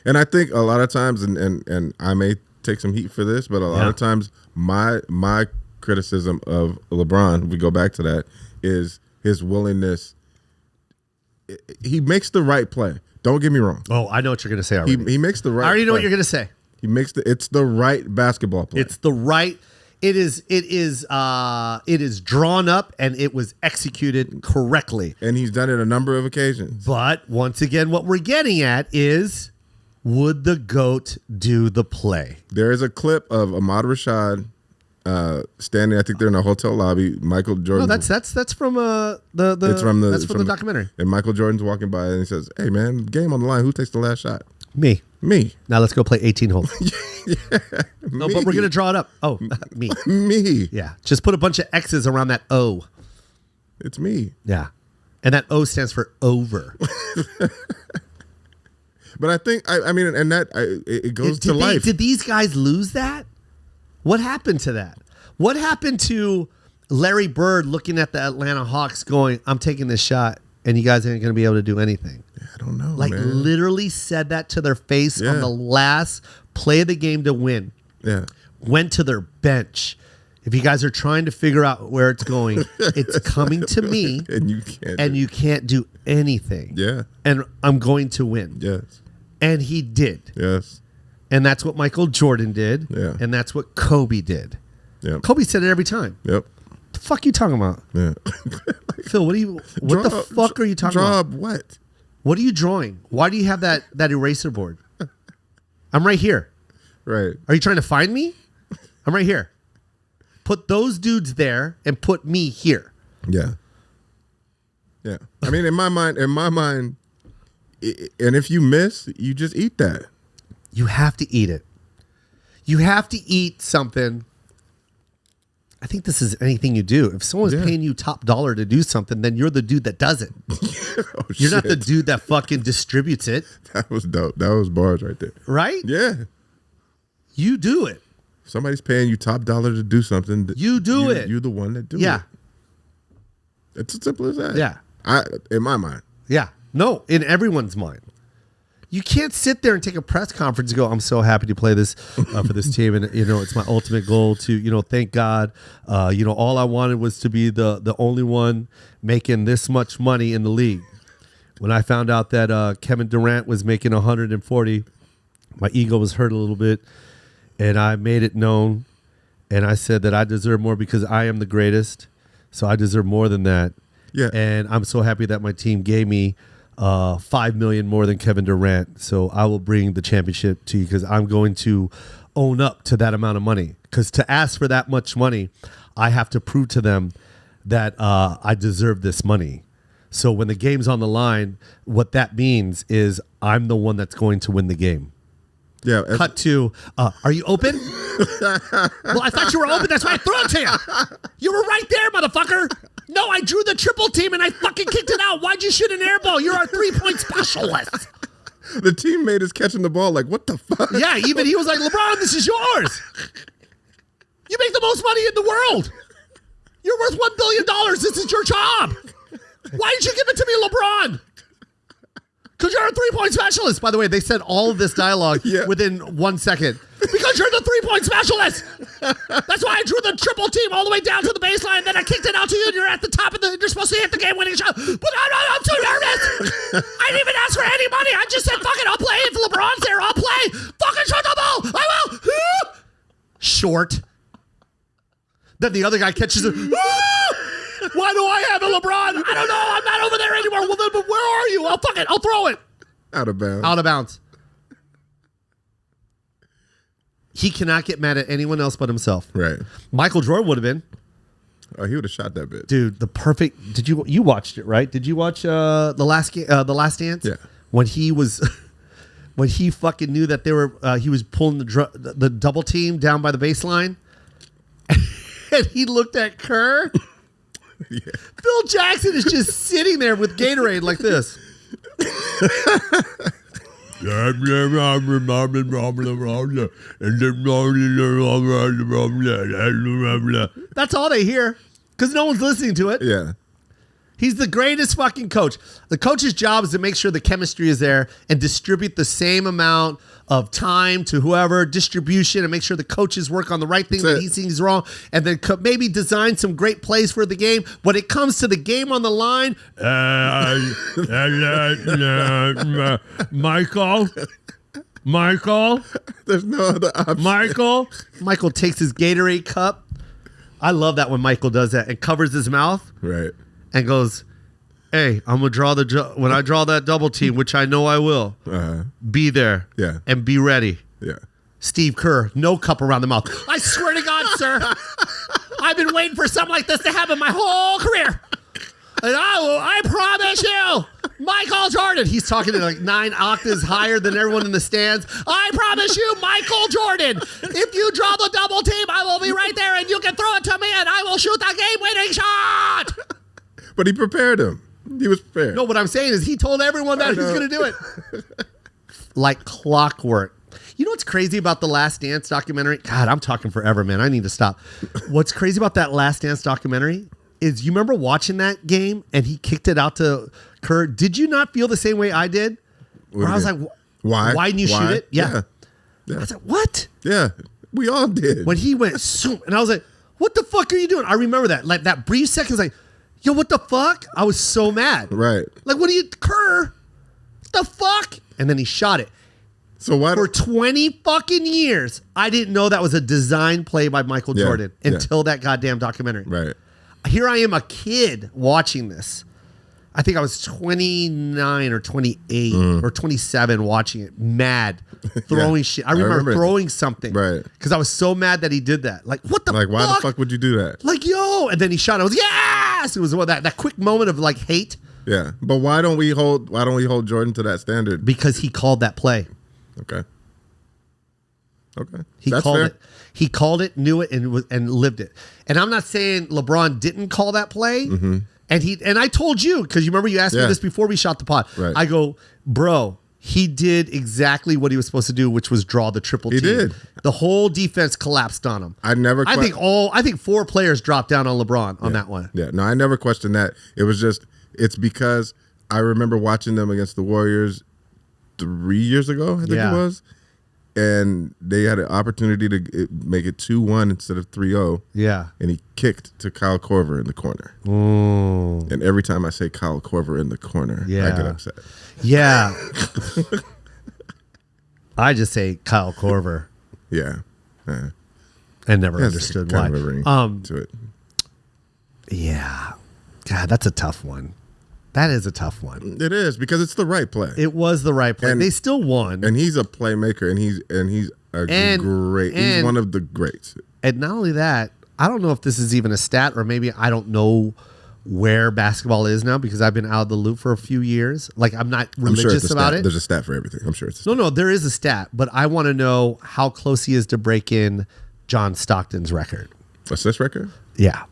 And I think a lot of times, and I may take some heat for this, but a lot of times my criticism of LeBron, if we go back to that, is his willingness. He makes the right play. Don't get me wrong. Oh, I know what you're going to say already. He makes the right I already know play. what you're going to say. It's the right basketball play. It's the right. It is drawn up and it was executed correctly. And he's done it a number of occasions. But once again, what we're getting at is, would the GOAT do the play? There is a clip of Ahmad Rashad standing. I think they're in a hotel lobby. Michael Jordan. No, that's from It's from the documentary. And Michael Jordan's walking by and he says, "Hey man, game on the line. Who takes the last shot?" Me. Me. Now let's go play 18 holes. No, but we're going to draw it up. Oh, me. Me. Yeah. Just put a bunch of X's around that O. It's me. Yeah. And that O stands for over. But I think, I mean, and that, it goes to life. Did these guys lose that? What happened to that? What happened to Larry Bird looking at the Atlanta Hawks going, I'm taking this shot, and you guys ain't going to be able to do anything? I don't know, like, man. literally said that to their face on the last play of the game to win. Yeah. Went to their bench. If you guys are trying to figure out where it's going, it's coming to me. And you can't do anything. Yeah. And I'm going to win. Yes. And he did. Yes. And that's what Michael Jordan did. Yeah. And that's what Kobe did. Yeah. Kobe said it every time. Yep. What the fuck are you talking about? Yeah. Phil, what the fuck are you talking about? What? What are you drawing? Why do you have that eraser board? I'm right here. Right. Are you trying to find me? I'm right here. Put those dudes there and put me here. Yeah. Yeah. I mean, in my mind, and if you miss, you just eat that. You have to eat it. You have to eat something. I think this is anything you do. If someone's paying you top dollar to do something, then you're the dude that does it. You're not the dude that fucking distributes it. That was dope. That was bars right there. Right? Yeah. You do it. Somebody's paying you top dollar to do something. You do it. You're the one that do it. Yeah. It's as simple as that. Yeah. In my mind. Yeah. No, in everyone's mind. You can't sit there and take a press conference and go, I'm so happy to play this for this team. And, it's my ultimate goal to, thank God. All I wanted was to be the only one making this much money in the league. When I found out that Kevin Durant was making 140, my ego was hurt a little bit. And I made it known. And I said that I deserve more because I am the greatest. So I deserve more than that. Yeah. And I'm so happy that my team gave me $5 million more than Kevin Durant. So I will bring the championship to you because I'm going to own up to that amount of money. Because to ask for that much money, I have to prove to them that I deserve this money. So when the game's on the line, what that means is I'm the one that's going to win the game. Yeah. Cut to, are you open? Well, I thought you were open. That's why I threw it to you. You were right there, motherfucker. No, I drew the triple team and I fucking kicked it out. Why'd you shoot an air ball? You're our 3-point specialist. The teammate is catching the ball like, what the fuck? Yeah, even he was like, LeBron, this is yours. You make the most money in the world. You're worth $1 billion. This is your job. Why did you give it to me, LeBron? Because you're a 3-point specialist. By the way, they said all of this dialogue within 1 second. Because you're the 3-point specialist. That's why I drew the triple team all the way down to the baseline. Then I kicked it out to you, and you're at the top of you're supposed to hit the game-winning shot. But I'm too nervous. I didn't even ask for any money. I just said, fuck it, I'll play. If LeBron's there, I'll play. Fucking shot the ball. I will. Short. Then the other guy catches it. Why do I have a LeBron? I don't know. I'm not over there anymore. Well, then, but where are you? I'll fuck it. I'll throw it. Out of bounds. Out of bounds. He cannot get mad at anyone else but himself. Right. Michael Jordan would have been. Oh, he would have shot that bitch. Dude, the perfect. Did you watched it, right? Did you watch the last dance? Yeah. When he was when he fucking knew that they were he was pulling the double team down by the baseline. And he looked at Kerr. Yeah. Phil Jackson is just sitting there with Gatorade like this. That's all they hear because no one's listening to it. Yeah. He's the greatest fucking coach. The coach's job is to make sure the chemistry is there and distribute the same amount of time to whoever, distribution, and make sure the coaches work on the right thing that he thinks is wrong, and then maybe design some great plays for the game. When it comes to the game on the line, Michael, there's no other option. Michael takes his Gatorade cup. I love that when Michael does that and covers his mouth. Right. And goes, hey, I'm going to draw when I draw that double team, which I know I will, be there and be ready. Yeah. Steve Kerr, no cup around the mouth. I swear to God, sir, I've been waiting for something like this to happen my whole career. And I promise you, Michael Jordan. He's talking to like 9 octaves higher than everyone in the stands. I promise you, Michael Jordan, if you draw the double team, I will be right there and you can throw it to me and I will shoot the game-winning shot. But he prepared him. He was prepared. No, what I'm saying is he told everyone that he's going to do it. Like clockwork. You know what's crazy about the Last Dance documentary? God, I'm talking forever, man. I need to stop. What's crazy about that Last Dance documentary is you remember watching that game and he kicked it out to Kerr. Did you not feel the same way I did? Where I was like, why? Why didn't you shoot it? Yeah. I was like, what? Yeah, we all did. When he went, and I was like, what the fuck are you doing? I remember that. Like that brief second, like, yo, what the fuck? I was so mad. Right. Like, what are you, Kerr? What the fuck? And then he shot it. So why For 20 fucking years, I didn't know that was a design play by Michael Jordan until that goddamn documentary. Right. Here I am, a kid watching this. I think I was 29 or 28 or 27 watching it, mad, throwing shit. I remember throwing something. Right. Because I was so mad that he did that. Like, what the fuck? Like, why the fuck would you do that? Like, yo. And then he shot it. I was, yes! It was that quick moment of like hate. Yeah. But why don't we hold Jordan to that standard? Because he called that play. Okay. He That's called fair. it. He called it, knew it, and lived it. And I'm not saying LeBron didn't call that play. Mm-hmm. And I told you, because you remember you asked me this before we shot the pod. Right. I go, bro, he did exactly what he was supposed to do, which was draw the triple team. He did. The whole defense collapsed on him. I think 4 players dropped down on LeBron on that one. Yeah. No, I never questioned that. It was just, it's because I remember watching them against the Warriors 3 years ago, I think it was. And they had an opportunity to make it 2-1 instead of 3-0. Yeah. And he kicked to Kyle Korver in the corner. Ooh. And every time I say Kyle Korver in the corner, I get upset. Yeah. I just say Kyle Korver. Yeah. I never understood why. Kind of a ring to it. Yeah. God, that's a tough one. That is a tough one. It is, because it's the right play. It was the right play. They still won. And he's a playmaker, and he's great. He's one of the greats. And not only that, I don't know if this is even a stat, or maybe I don't know where basketball is now because I've been out of the loop for a few years. Like, I'm not religious about it. There's a stat for everything. I'm sure it's a stat. No, there is a stat, but I want to know how close he is to breaking John Stockton's record. Assist record? Yeah.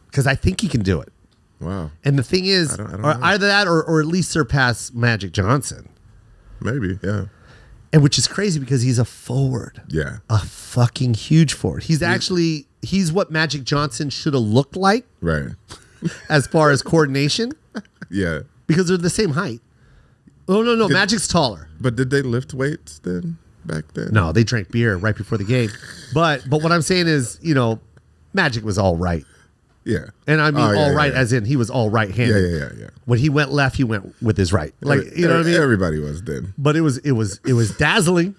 Because I think he can do it. Wow. And the thing is, I don't or know. either that or at least surpass Magic Johnson. Maybe, yeah. And which is crazy because he's a forward. Yeah. A fucking huge forward. He's what Magic Johnson should have looked like. Right. As far as coordination. Yeah. Because they're the same height. Oh, no. Magic's taller. But did they lift weights then, back then? No, they drank beer right before the game. But what I'm saying is, Magic was all right. Yeah. And I mean all right as in he was all right-handed. Yeah. When he went left, he went with his right. Like, you know what I mean? Everybody was then. But it was dazzling.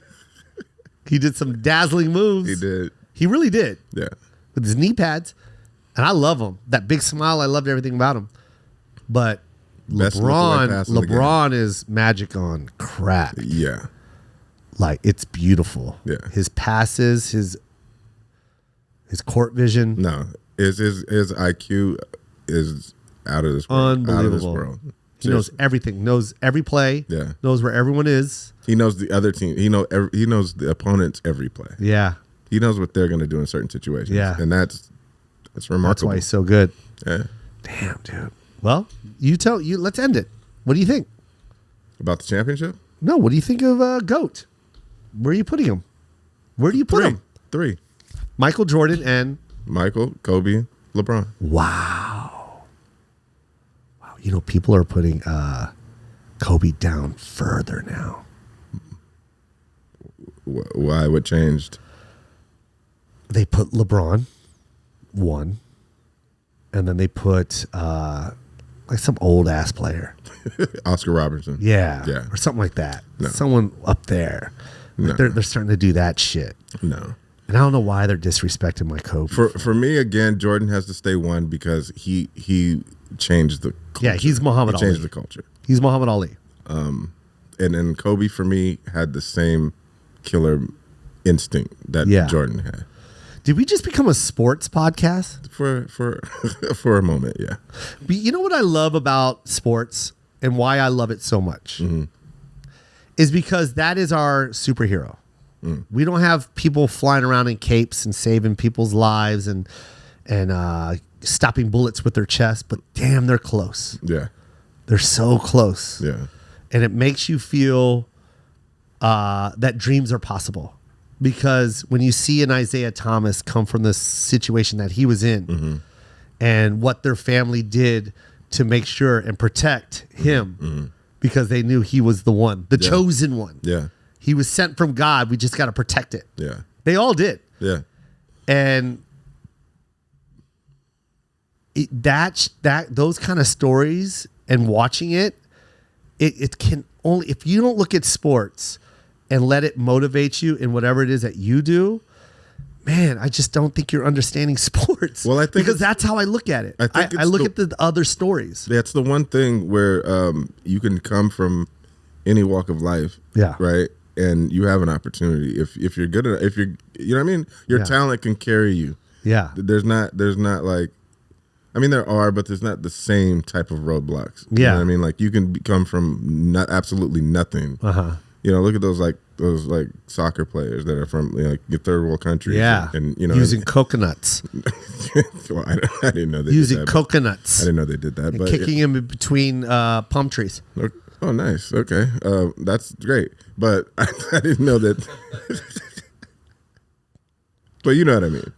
He did some dazzling moves. He did. He really did. Yeah. With his knee pads. And I love him. That big smile, I loved everything about him. But Best lookalike pass in the LeBron is Magic on crack. Yeah. Like, it's beautiful. Yeah. His passes, his court vision. No. His IQ is out of this world. Unbelievable. Out of this world. He knows everything. Knows every play. Yeah. Knows where everyone is. He knows the other team. He knows the opponent's every play. Yeah. He knows what they're going to do in certain situations. Yeah. And that's remarkable. That's why he's so good. Yeah. Damn, dude. Well, let's end it. What do you think? About the championship? No, what do you think of GOAT? Where are you putting him? Where do you put him? 3. Michael Jordan and Michael, Kobe, LeBron. Wow. People are putting Kobe down further now. Why? What changed? They put LeBron 1, and then they put like some old ass player. Oscar Robertson. Yeah. Yeah. Or something like that. No. Someone up there. Like No. they're starting to do that shit. No. And I don't know why they're disrespecting my Kobe. For me, again, Jordan has to stay 1 because he changed the culture. Yeah, he's Muhammad He changed Ali. the culture. He's Muhammad Ali. And then Kobe, for me, had the same killer instinct that Jordan had. Did we just become a sports podcast? For a moment, yeah. But you know what I love about sports and why I love it so much is because that is our superhero. We don't have people flying around in capes and saving people's lives and stopping bullets with their chest, but damn, they're close. Yeah. They're so close. Yeah. And it makes you feel that dreams are possible. Because when you see an Isaiah Thomas come from the situation that he was in and what their family did to make sure and protect him because they knew he was the one, the chosen one. Yeah. He was sent from God. We just got to protect it. Yeah. They all did. Yeah. And those kind of stories and watching it can only, if you don't look at sports and let it motivate you in whatever it is that you do, man, I just don't think you're understanding sports. Well, I think because that's how I look at it. I look at the other stories. That's the one thing where you can come from any walk of life, right? And you have an opportunity if you're good at, you know what I mean. Your talent can carry you. Yeah, there's not like, I mean there are, but there's not the same type of roadblocks. You know what I mean? Like you can come from absolutely nothing. You know, look at those soccer players that are from your third world countries. Yeah, and using coconuts. Well, I didn't know they using did that, coconuts. I didn't know they did that. And but kicking them in between palm trees. Oh, nice. Okay, that's great. But I didn't know that. But you know what I mean?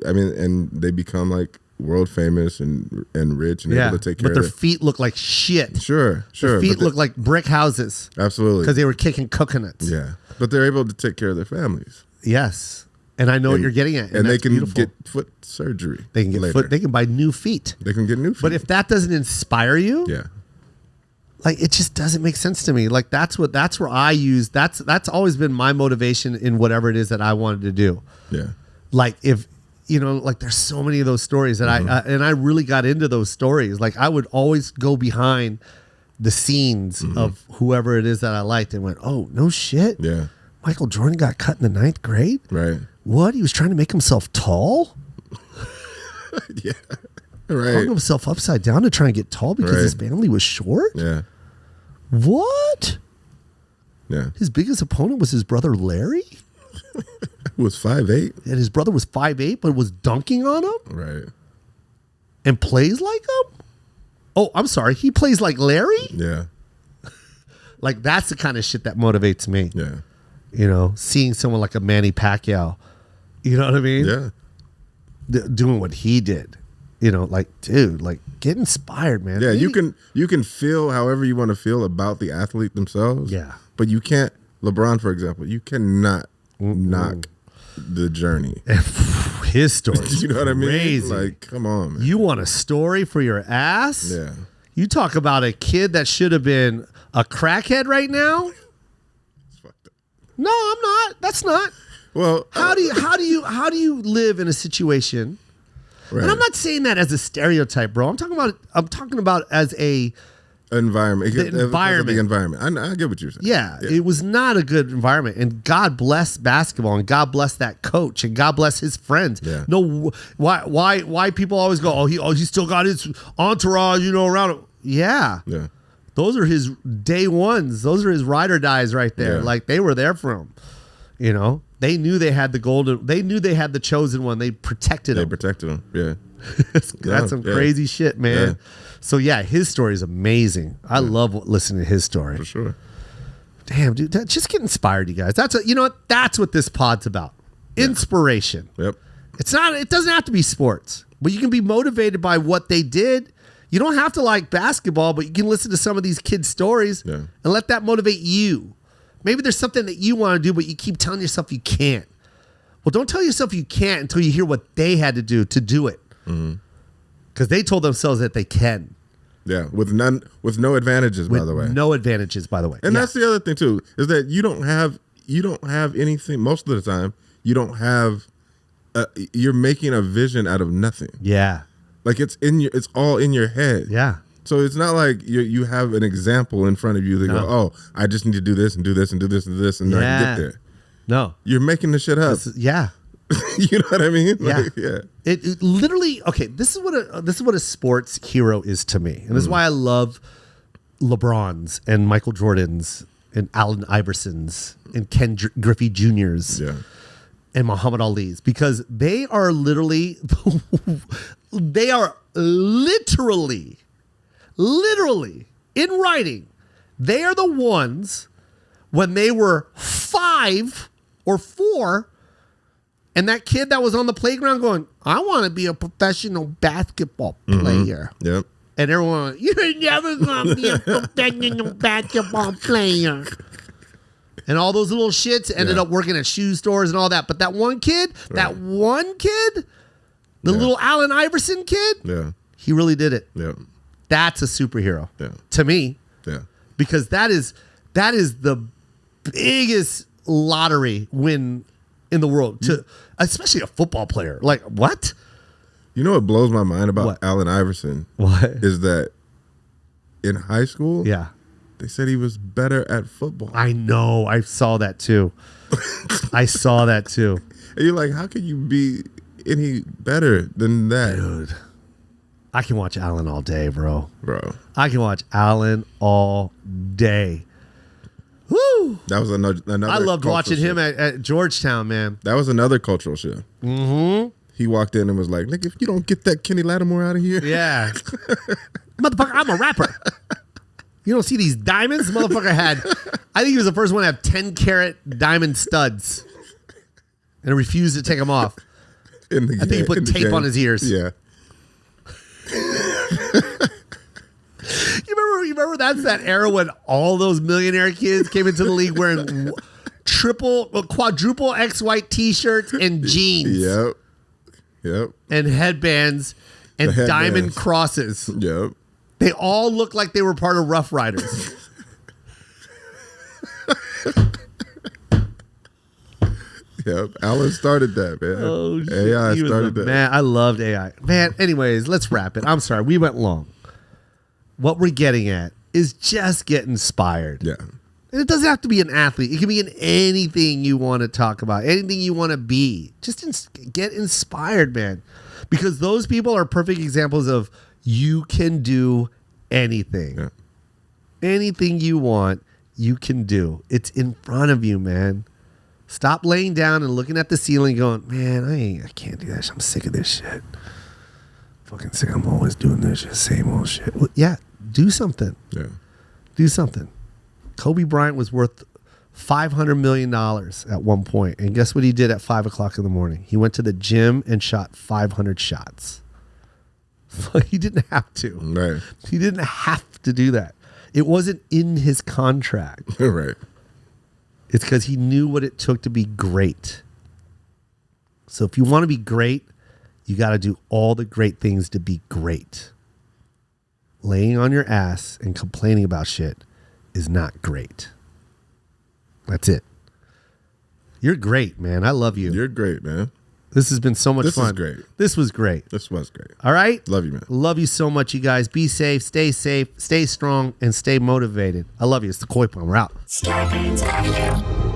I mean, and they become like world famous and rich and able to take care of but their feet look like shit. Sure. Their feet look like brick houses. Absolutely. Because they were kicking coconuts. Yeah. But they're able to take care of their families. Yes. And I know what you're getting at. And they can get foot surgery. They can get they can buy new feet. They can get new feet. But if that doesn't inspire you, like it just doesn't make sense to me. Like that's where I use that's always been my motivation in whatever it is that I wanted to do. Yeah. Like if like there's so many of those stories that I really got into those stories. Like I would always go behind the scenes of whoever it is that I liked and went, oh, no shit. Yeah. Michael Jordan got cut in the 9th grade. Right. What? He was trying to make himself tall? Yeah. Right. Hung himself upside down to try and get tall because his family was short? Yeah. What? Yeah. His biggest opponent was his brother Larry? Who was 5'8". And his brother was 5'8", but was dunking on him? Right. And plays like him? Oh, I'm sorry. He plays like Larry? Yeah. Like, that's the kind of shit that motivates me. Yeah. Seeing someone like a Manny Pacquiao. You know what I mean? Yeah. Doing what he did. Like, dude, like, get inspired, man. Yeah, you can feel however you want to feel about the athlete themselves. Yeah. But you can't, LeBron, for example, you cannot knock the journey. His story. You know what I mean? Crazy. Like, come on, man. You want a story for your ass? Yeah. You talk about a kid that should have been a crackhead right now? It's fucked up. No, I'm not. That's not. Well, how do you live in a situation? Right. And I'm not saying that as a stereotype, bro. I'm talking about as a environment. The environment. The environment. I get what you're saying. Yeah, it was not a good environment. And God bless basketball, and God bless that coach, and God bless his friends. Yeah. No, why people always go, he still got his entourage, around him. Yeah. Yeah. Those are his day ones. Those are his ride or dies right there. Yeah. Like they were there for him. They knew they had the golden. They knew they had the chosen one. They protected him. They protected him. Yeah. That's some crazy shit, man. Yeah. So yeah, his story is amazing. I love listening to his story. For sure. Damn, dude, just get inspired, you guys. That's what this pod's about. Inspiration. Yep. It's not. It doesn't have to be sports, but you can be motivated by what they did. You don't have to like basketball, but you can listen to some of these kids' stories and let that motivate you. Maybe there's something that you want to do, but you keep telling yourself you can't. Well, don't tell yourself you can't until you hear what they had to do it. Because they told themselves that they can. Yeah, with no advantages, by the way. No advantages, by the way. And that's the other thing too, is that you don't have anything most of the time. You don't have you're making a vision out of nothing. Yeah. Like it's all in your head. Yeah. So it's not like you have an example in front of you that go, oh, I just need to do this and do this and do this and do this and I can get there. No. You're making the shit up. Yeah. You know what I mean? Yeah. Like, yeah. It literally, okay, this is what a sports hero is to me. And this is why I love LeBrons and Michael Jordans and Allen Iversons and Ken Griffey Jr.'s Yeah. and Muhammad Ali's, because they are literally in writing, they are the ones when they were 5 or 4. And that kid that was on the playground going, I want to be a professional basketball player. Yep. And everyone, you're never going to be a professional basketball player. And all those little shits ended up working at shoe stores and all that. But that one kid, the little Allen Iverson kid, he really did it. Yeah. That's a superhero to me. Yeah. Because that is the biggest lottery win in the world, to especially a football player. Like, what? You know what blows my mind about What? Allen Iverson? What? Is that in high school, Yeah. they said he was better at football. I know. I saw that too. And you're like, how can you be any better than that? Dude, I can watch Allen all day, bro. Bro. I can watch Allen all day. Woo! That was another I loved cultural watching him shift. at Georgetown, man. That was another cultural shift. Mm-hmm. He walked in and was like, nigga, if you don't get that Kenny Lattimore out of here. Yeah. Motherfucker, I'm a rapper. You don't see these diamonds? The motherfucker had, I think he was the first one to have 10-carat diamond studs. And refused to take them off. I think he put tape on his ears. Yeah. You remember that's that era when all those millionaire kids came into the league wearing quadruple X white t-shirts and jeans. Yep. And headbands and diamond crosses. Yep. They all looked like they were part of Rough Riders. Yep. Allen started that, man. Oh, shit. AI He was started the that. Man, I loved AI. Man, anyways, let's wrap it. I'm sorry, we went long. What we're getting at is just get inspired. Yeah. And it doesn't have to be an athlete. It can be in anything you want to talk about, anything you want to be. Just get inspired, man. Because those people are perfect examples of you can do anything. Yeah. Anything you want, you can do. It's in front of you, man. Stop laying down and looking at the ceiling going, man, I can't do that shit. I'm sick of this shit. Fucking sick. I'm always doing this shit. Same old shit. Well, yeah, do something. Yeah. Do something. Kobe Bryant was worth $500 million at one point. And guess what he did at 5 o'clock in the morning? He went to the gym and shot 500 shots. He didn't have to. Right. He didn't have to do that. It wasn't in his contract. Right. It's because he knew what it took to be great. So if you want to be great, you got to do all the great things to be great. Laying on your ass and complaining about shit is not great. That's it. You're great, man. I love you. You're great, man. This has been so much fun. This is great. This was great. This was great. All right? Love you, man. Love you so much, you guys. Be safe, stay strong, and stay motivated. I love you. It's the Koy Po. We're out. Starburns Audio.